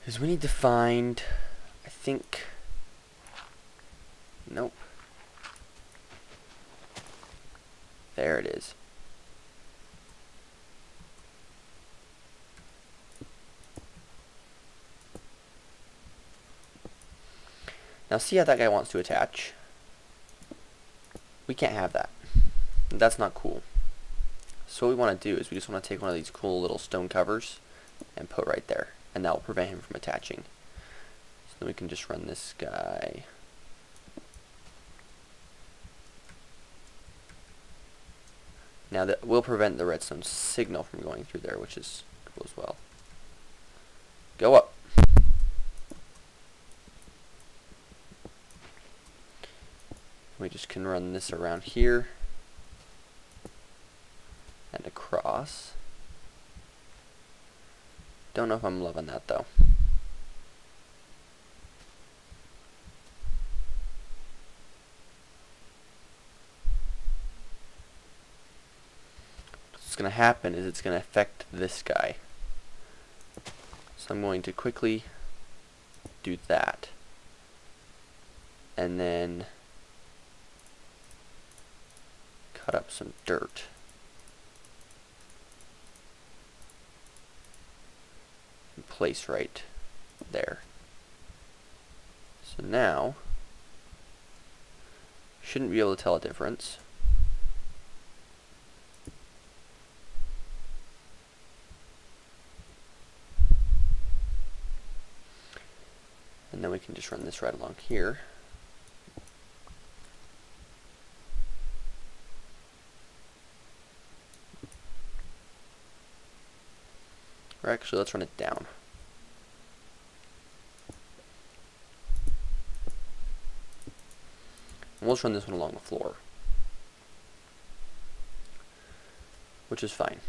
Is we need to find, I think, nope. There it is. Now see how that guy wants to attach? We can't have that. That's not cool. So what we want to do is we just want to take one of these cool little stone covers and put right there, and that will prevent him from attaching. So then we can just run this guy. Now that will prevent the redstone signal from going through there, which is cool as well. Go up. We just can run this around here and across. Don't know if I'm loving that though. What's going to happen is it's going to affect this guy. So I'm going to quickly do that. And then cut up some dirt. And place right there. So now, shouldn't be able to tell a difference. And then we can just run this right along here. Or actually, let's run it down. And we'll just run this one along the floor, which is fine.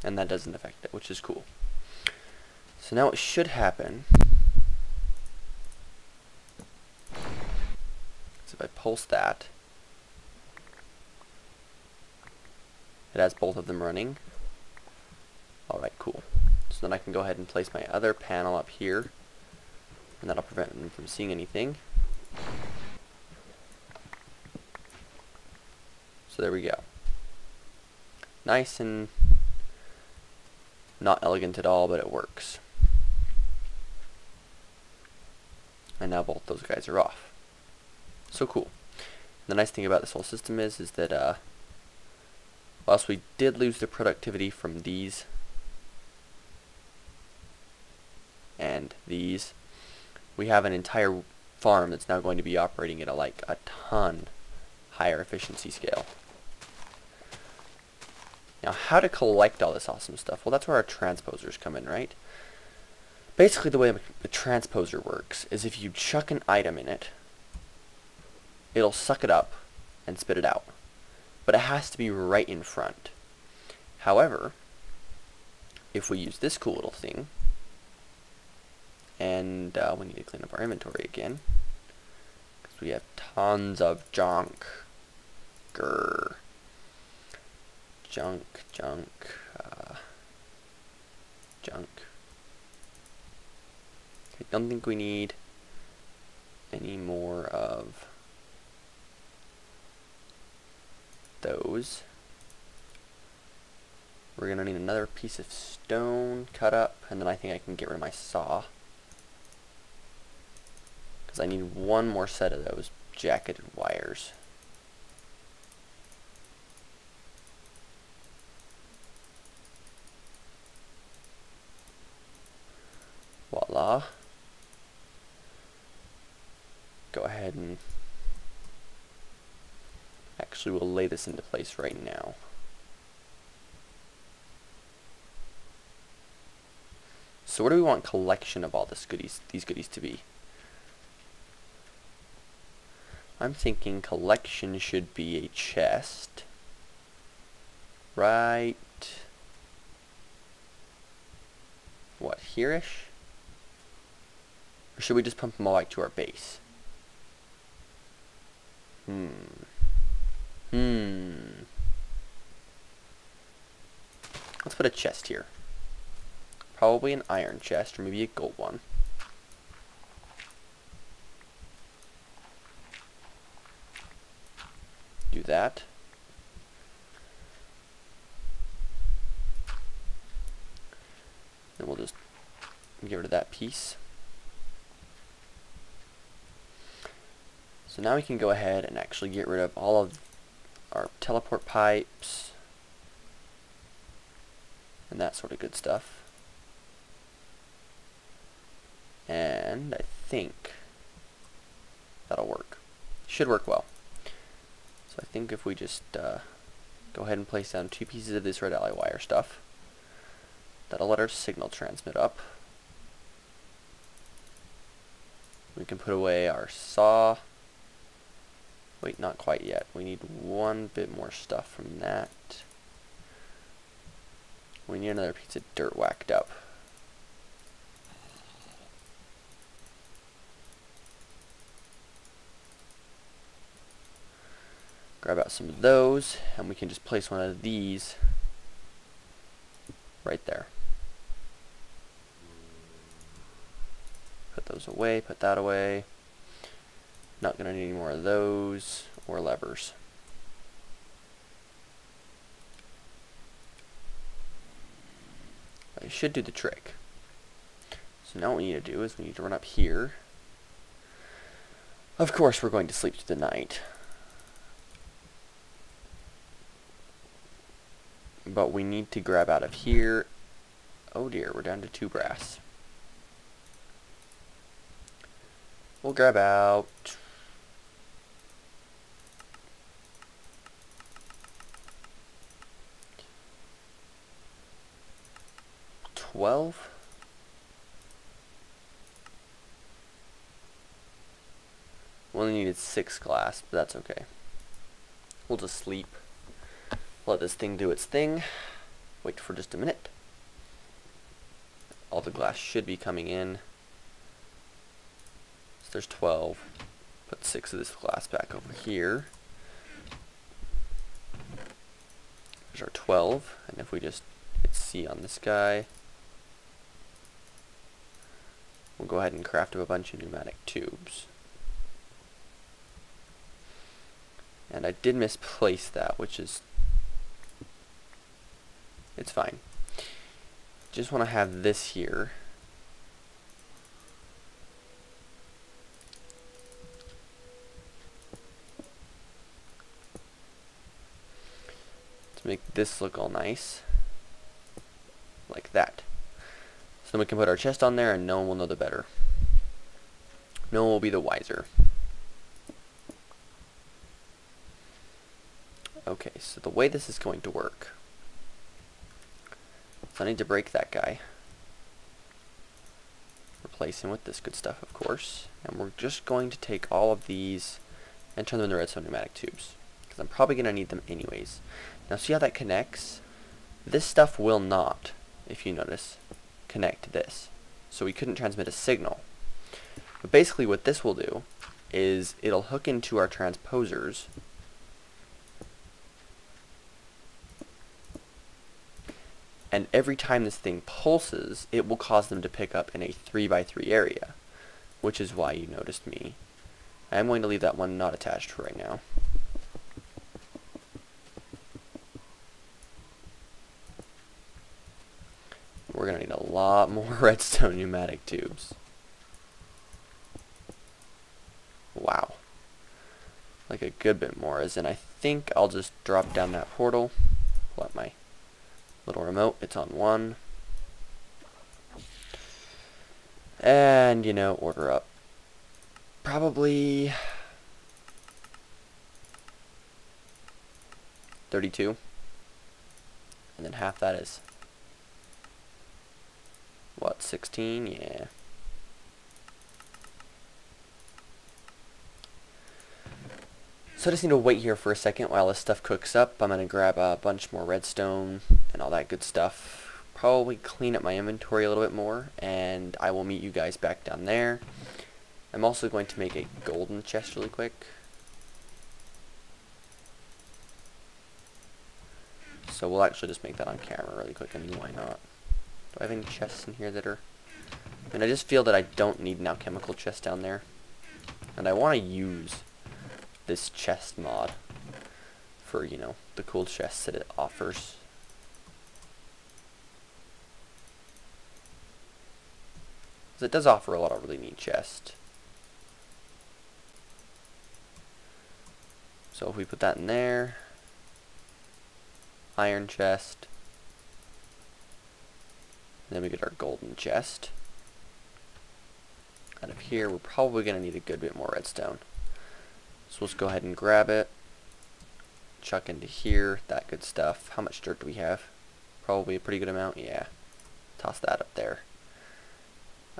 And that doesn't affect it, which is cool. So now what should happen is if I pulse that, it has both of them running. Alright, cool. So then I can go ahead and place my other panel up here, and that'll prevent them from seeing anything. So there we go. Nice and not elegant at all, but it works. And now both those guys are off. So cool. The nice thing about this whole system is that whilst we did lose the productivity from these and these, we have an entire farm that's now going to be operating at a ton higher efficiency scale. Now, how to collect all this awesome stuff? Well, that's where our transposers come in, right? Basically, the way the transposer works is if you chuck an item in it, it'll suck it up and spit it out. But it has to be right in front. However, if we use this cool little thing, and we need to clean up our inventory again, because we have tons of junk. Grr. Junk. I don't think we need any more of those. We're going to need another piece of stone cut up, and then I think I can get rid of my saw. because I need one more set of those jacketed wires. Voila. Go ahead and actually we'll lay this into place right now. So what do we want collection of all these goodies to be? I'm thinking collection should be a chest. Right. What, here-ish? Or should we just pump them all back to our base? Let's put a chest here. Probably an iron chest, or maybe a gold one. Do that. Then we'll just get rid of that piece. So now we can go ahead and actually get rid of all of our teleport pipes and that sort of good stuff. And I think that'll work. Should work well. So I think if we just go ahead and place down 2 pieces of this red ally wire stuff, that'll let our signal transmit up. We can put away our saw. Wait, not quite yet. We need one bit more stuff from that. We need another piece of dirt whacked up. Grab out some of those, and we can just place one of these right there. Put those away, put that away. Not going to need any more of those or levers. But it should do the trick. So now what we need to do is we need to run up here. Of course we're going to sleep through the night. But we need to grab out of here. Oh dear, we're down to 2 brass. We'll grab out 12. We only needed 6 glass, but that's okay. We'll just sleep. Let this thing do its thing. Wait for just a minute. All the glass should be coming in. So there's 12. Put 6 of this glass back over here. There's our 12. And if we just hit C on this guy, we'll go ahead and craft up a bunch of pneumatic tubes. And I did misplace that, which is... it's fine. Just want to have this here. To make this look all nice. Like that. So then we can put our chest on there and no one will know the better. No one will be the wiser. Okay, so the way this is going to work. So I need to break that guy. Replace him with this good stuff, of course. And we're just going to take all of these and turn them into redstone pneumatic tubes. Because I'm probably going to need them anyways. Now see how that connects? This stuff will not, if you notice, connect to this. So we couldn't transmit a signal. But basically what this will do is it'll hook into our transposers. And every time this thing pulses, it will cause them to pick up in a 3x3 area, which is why you noticed me. I'm going to leave that one not attached for right now. We're going to need a lot more redstone pneumatic tubes. like a good bit more, as in I think I'll just drop down that portal, pull out my little remote, it's on 1, and, you know, order up probably 32, and then half that is, what, 16? Yeah. So I just need to wait here for a second while this stuff cooks up. I'm going to grab a bunch more redstone and all that good stuff. Probably clean up my inventory a little bit more, and I will meet you guys back down there. I'm also going to make a golden chest really quick. So we'll actually just make that on camera really quick. I mean, why not? Do I have any chests in here that are... I mean, I just feel that I don't need an alchemical chest down there. And I want to use this chest mod for, you know, the cool chests that it offers. Because it does offer a lot of really neat chests. So if we put that in there, iron chest, and then we get our golden chest. Out of here, we're probably going to need a good bit more redstone. So let's go ahead and grab it, chuck into here, that good stuff. How much dirt do we have? Probably a pretty good amount, yeah. Toss that up there.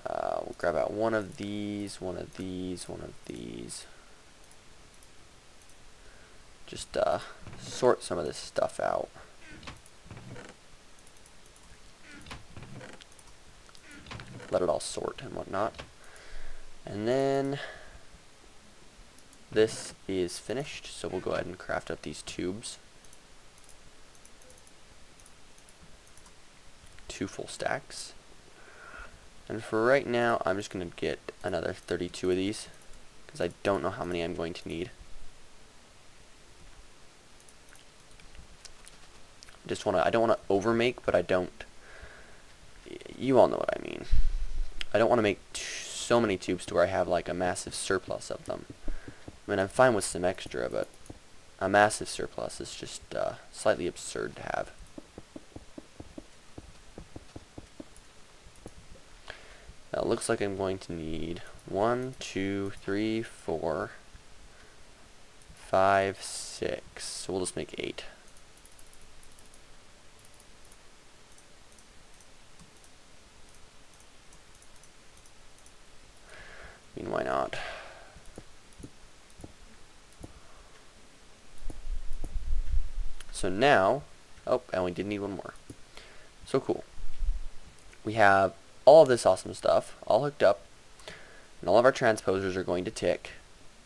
We'll grab out one of these, one of these, one of these. Just sort some of this stuff out. Let it all sort and whatnot. And then this is finished, so we'll go ahead and craft up these tubes. 2 full stacks. And for right now, I'm just going to get another 32 of these, because I don't know how many I'm going to need. I don't want to overmake, but I don't, you all know what I mean. I don't want to make so many tubes to where I have like a massive surplus of them. I mean, I'm fine with some extra, but a massive surplus is just slightly absurd to have. Now, it looks like I'm going to need 1, 2, 3, 4, 5, 6. So we'll just make 8. I mean, why not? So now, oh, and we did need one more. So cool. We have all of this awesome stuff all hooked up, and all of our transposers are going to tick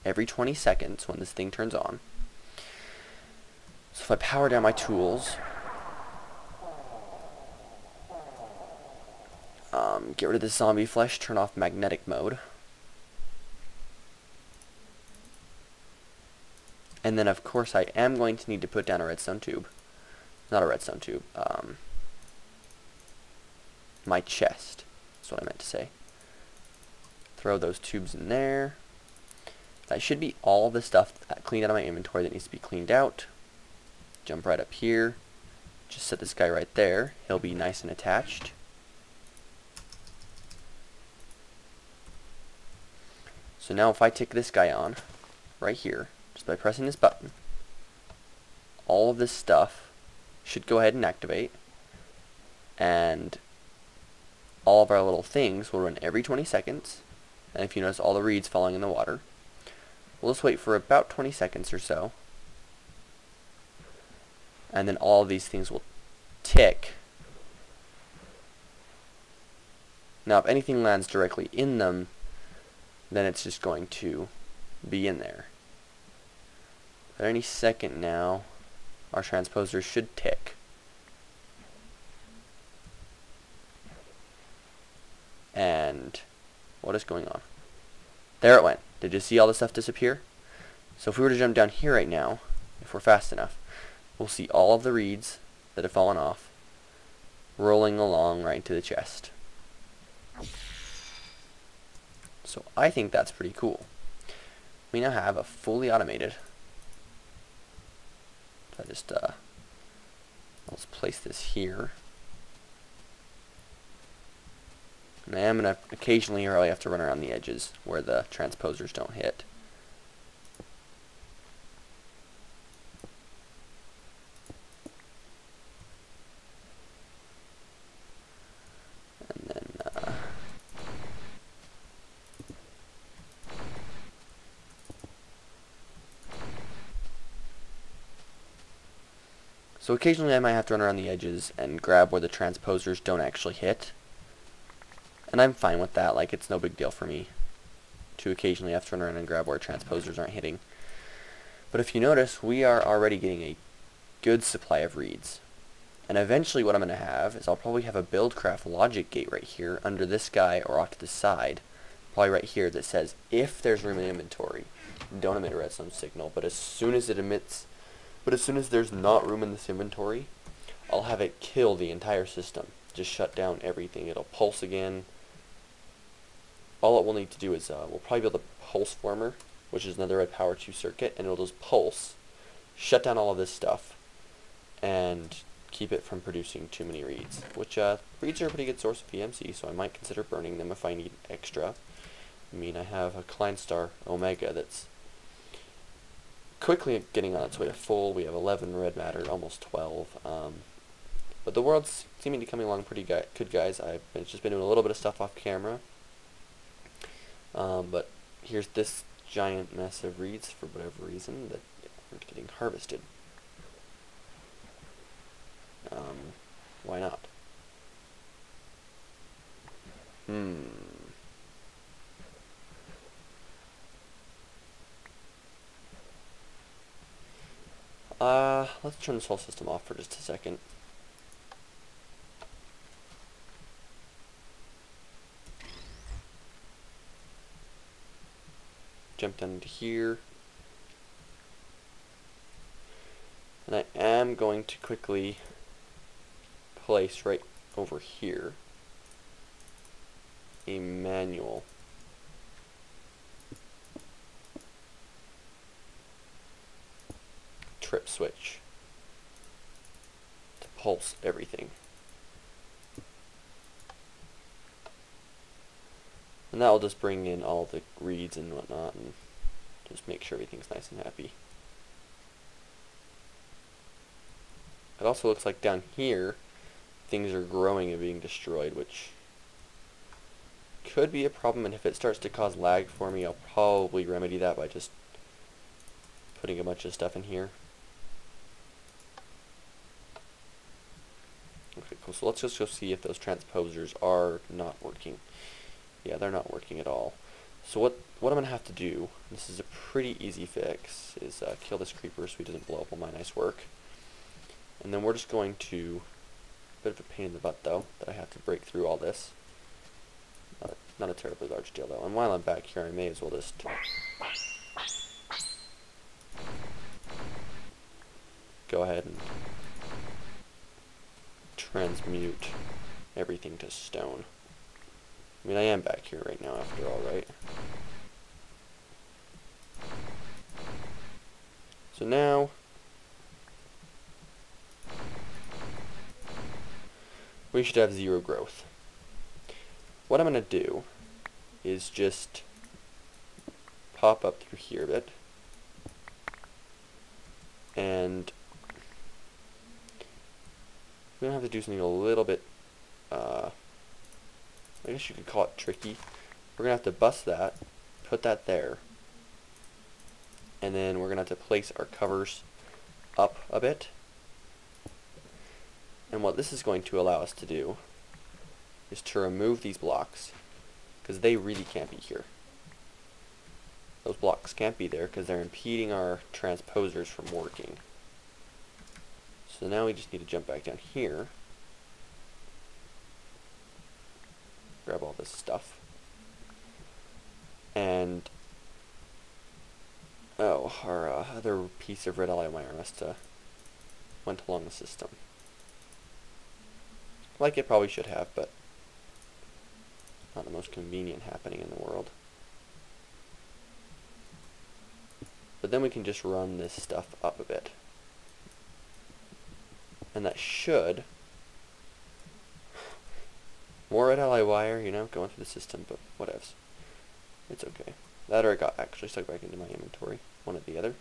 every 20 seconds when this thing turns on. So if I power down my tools, get rid of this zombie flesh, turn off magnetic mode, and then of course I am going to need to put down a redstone tube. Not a redstone tube, my chest. That's what I meant to say. Throw those tubes in there. That should be all the stuff cleaned out of my inventory that needs to be cleaned out. Jump right up here. Just set this guy right there. He'll be nice and attached. So now if I tick this guy on, right here, just by pressing this button, all of this stuff should go ahead and activate, and all of our little things will run every 20 seconds, and if you notice all the reeds falling in the water, we'll just wait for about 20 seconds or so, and then all of these things will tick. Now if anything lands directly in them, then it's just going to be in there. At any second now, our transposers should tick. And what is going on? There it went. Did you see all the stuff disappear? So if we were to jump down here right now, if we're fast enough, we'll see all of the reeds that have fallen off rolling along right into the chest. So I think that's pretty cool. We now have a fully automated Let's place this here. And I am going to occasionally here I have to run around the edges where the transposers don't hit. And then so occasionally I might have to run around the edges and grab where the transposers don't actually hit. And I'm fine with that, like it's no big deal for me to occasionally have to run around and grab where transposers aren't hitting. But if you notice, we are already getting a good supply of reads. And eventually what I'm going to have is I'll probably have a buildcraft logic gate right here under this guy or off to the side, probably right here, that says if there's room in inventory, don't emit a redstone signal. But as soon as there's not room in this inventory, I'll have it kill the entire system. Just shut down everything. It'll pulse again. All it will need to do is we'll probably build a pulse former, which is another red power 2 circuit, and it'll just pulse, shut down all of this stuff, and keep it from producing too many reads. Which reads are a pretty good source of EMC, so I might consider burning them if I need extra. I mean, I have a Klein Star Omega that's quickly getting on its way to full. We have 11 red matter, almost 12. But the world's seeming to be coming along pretty good, guys. I've just been doing a little bit of stuff off camera. But here's this giant mess of reeds for whatever reason that aren't getting harvested. Why not? Let's turn this whole system off for just a second. Jump down into here. And I am going to quickly place right over here a manual trip switch to pulse everything. And that will just bring in all the reads and whatnot and just make sure everything's nice and happy. It also looks like down here things are growing and being destroyed, which could be a problem, and if it starts to cause lag for me, I'll probably remedy that by just putting a bunch of stuff in here. Okay, cool. So let's just go see if those transposers are not working. Yeah, they're not working at all. So what I'm going to have to do, this is a pretty easy fix, is kill this creeper so he doesn't blow up all my nice work. And then we're just going to, a bit of a pain in the butt though, that I have to break through all this. Not a terribly large deal though. And while I'm back here, I may as well just go ahead and transmute everything to stone. I mean, I am back here right now after all, right? So now we should have 0 growth. What I'm going to do is just pop up through here a bit, and we're going to have to do something a little bit, I guess you could call it tricky. We're going to have to bust that, put that there, and then we're going to have to place our covers up a bit. And what this is going to allow us to do is to remove these blocks, because they really can't be here. Those blocks can't be there because they're impeding our transposers from working. So now we just need to jump back down here, grab all this stuff, and our other piece of red alloy wire must have went along the system. Like it probably should have, but not the most convenient happening in the world. But then we can just run this stuff up a bit. And that should, more red ally wire, you know, going through the system, but whatevs. It's okay. That or it got actually stuck back into my inventory, one or the other.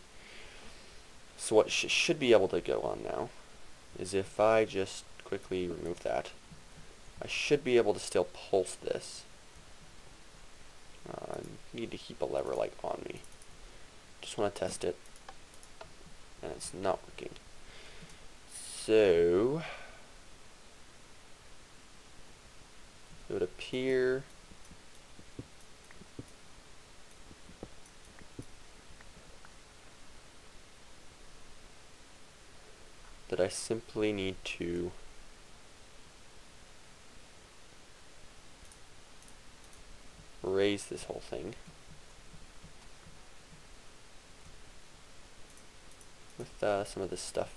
So what should be able to go on now is if I just quickly remove that, I should be able to still pulse this. I need to keep a lever like on me. Just want to test it, and it's not working. So it would appear that I simply need to raise this whole thing with some of this stuff.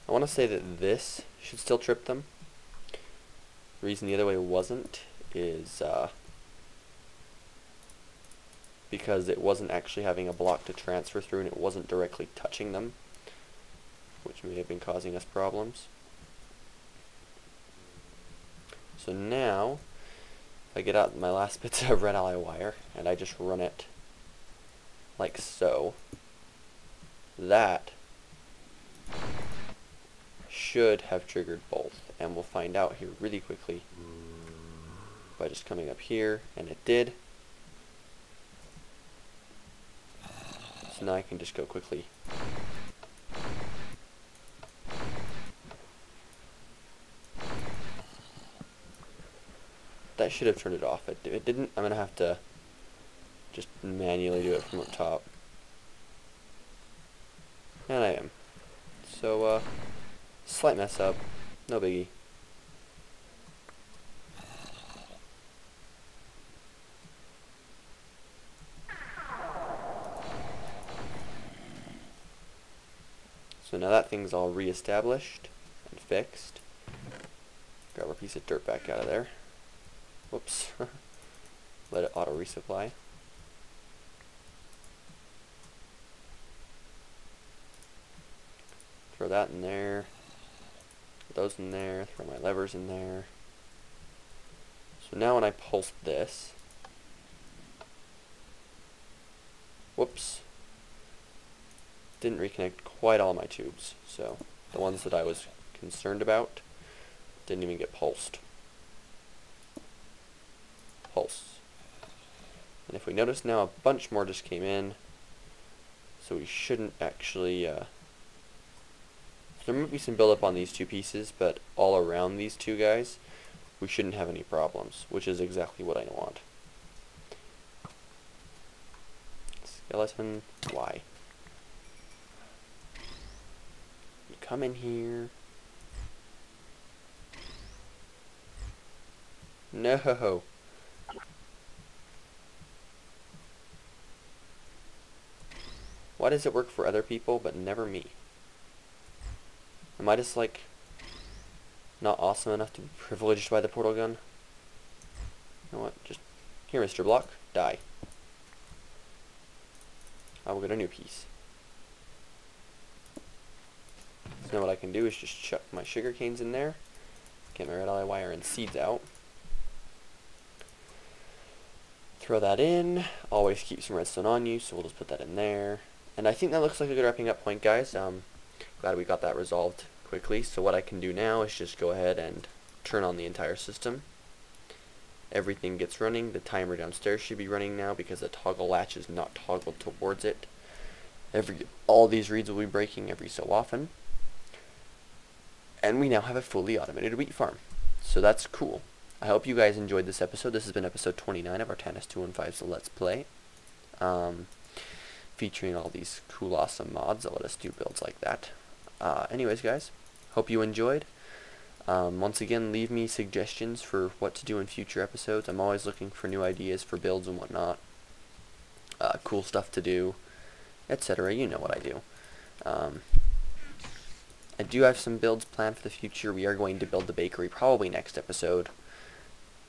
I want to say that this should still trip them. The reason the other way wasn't is because it wasn't actually having a block to transfer through and it wasn't directly touching them, which may have been causing us problems. So now, if I get out my last bits of red ally wire and I just run it like so, that should have triggered both, and we'll find out here really quickly by just coming up here, and it did. So now I can just go quickly. That should have turned it off. If it didn't, I'm going to have to just manually do it from up top. And I am. So, slight mess up. No biggie. So now that thing's all re-established and fixed. Grab our piece of dirt back out of there. Whoops. Let it auto resupply. Throw that in there. Throw those in there. Throw my levers in there. So now when I pulse this, whoops, didn't reconnect quite all my tubes. So the ones that I was concerned about didn't even get pulsed. Pulse. And if we notice now, a bunch more just came in, so we shouldn't actually there might be some buildup on these two pieces, but all around these two guys we shouldn't have any problems, which is exactly what I want. Skeleton, why? You come in here. No. Why does it work for other people but never me? Am I just like not awesome enough to be privileged by the portal gun? You know what? Just here, Mr. Block, die. I will get a new piece. So now what I can do is just chuck my sugar canes in there, get my red ally wire and seeds out. Throw that in. Always keep some redstone on you, so we'll just put that in there. And I think that looks like a good wrapping up point, guys. Glad we got that resolved quickly. So what I can do now is just go ahead and turn on the entire system. Everything gets running. The timer downstairs should be running now because the toggle latch is not toggled towards it. All these reads will be breaking every so often. And we now have a fully automated wheat farm. So that's cool. I hope you guys enjoyed this episode. This has been episode 29 of our Tannis215's Let's Play. Featuring all these cool, awesome mods that let us do builds like that. Anyways, guys, hope you enjoyed. Once again, leave me suggestions for what to do in future episodes. I'm always looking for new ideas for builds and whatnot. Cool stuff to do, etc. You know what I do. I do have some builds planned for the future. We are going to build the bakery probably next episode.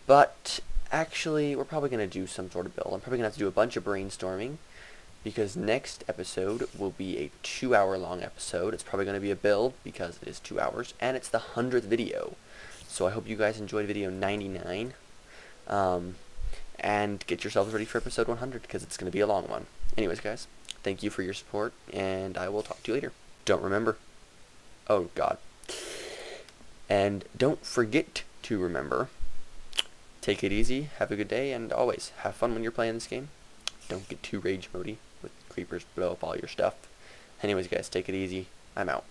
But actually, we're probably going to do some sort of build. I'm probably going to have to do a bunch of brainstorming, because next episode will be a 2-hour long episode. It's probably going to be a build because it is 2 hours, and it's the 100th video. So I hope you guys enjoyed video 99, and get yourselves ready for episode 100 because it's going to be a long one. Anyways, guys, thank you for your support, and I will talk to you later. Don't remember. Oh, God. And don't forget to remember, take it easy, have a good day, and always have fun when you're playing this game. Don't get too rage mode-y with creepers blow up all your stuff. Anyways, guys, take it easy. I'm out.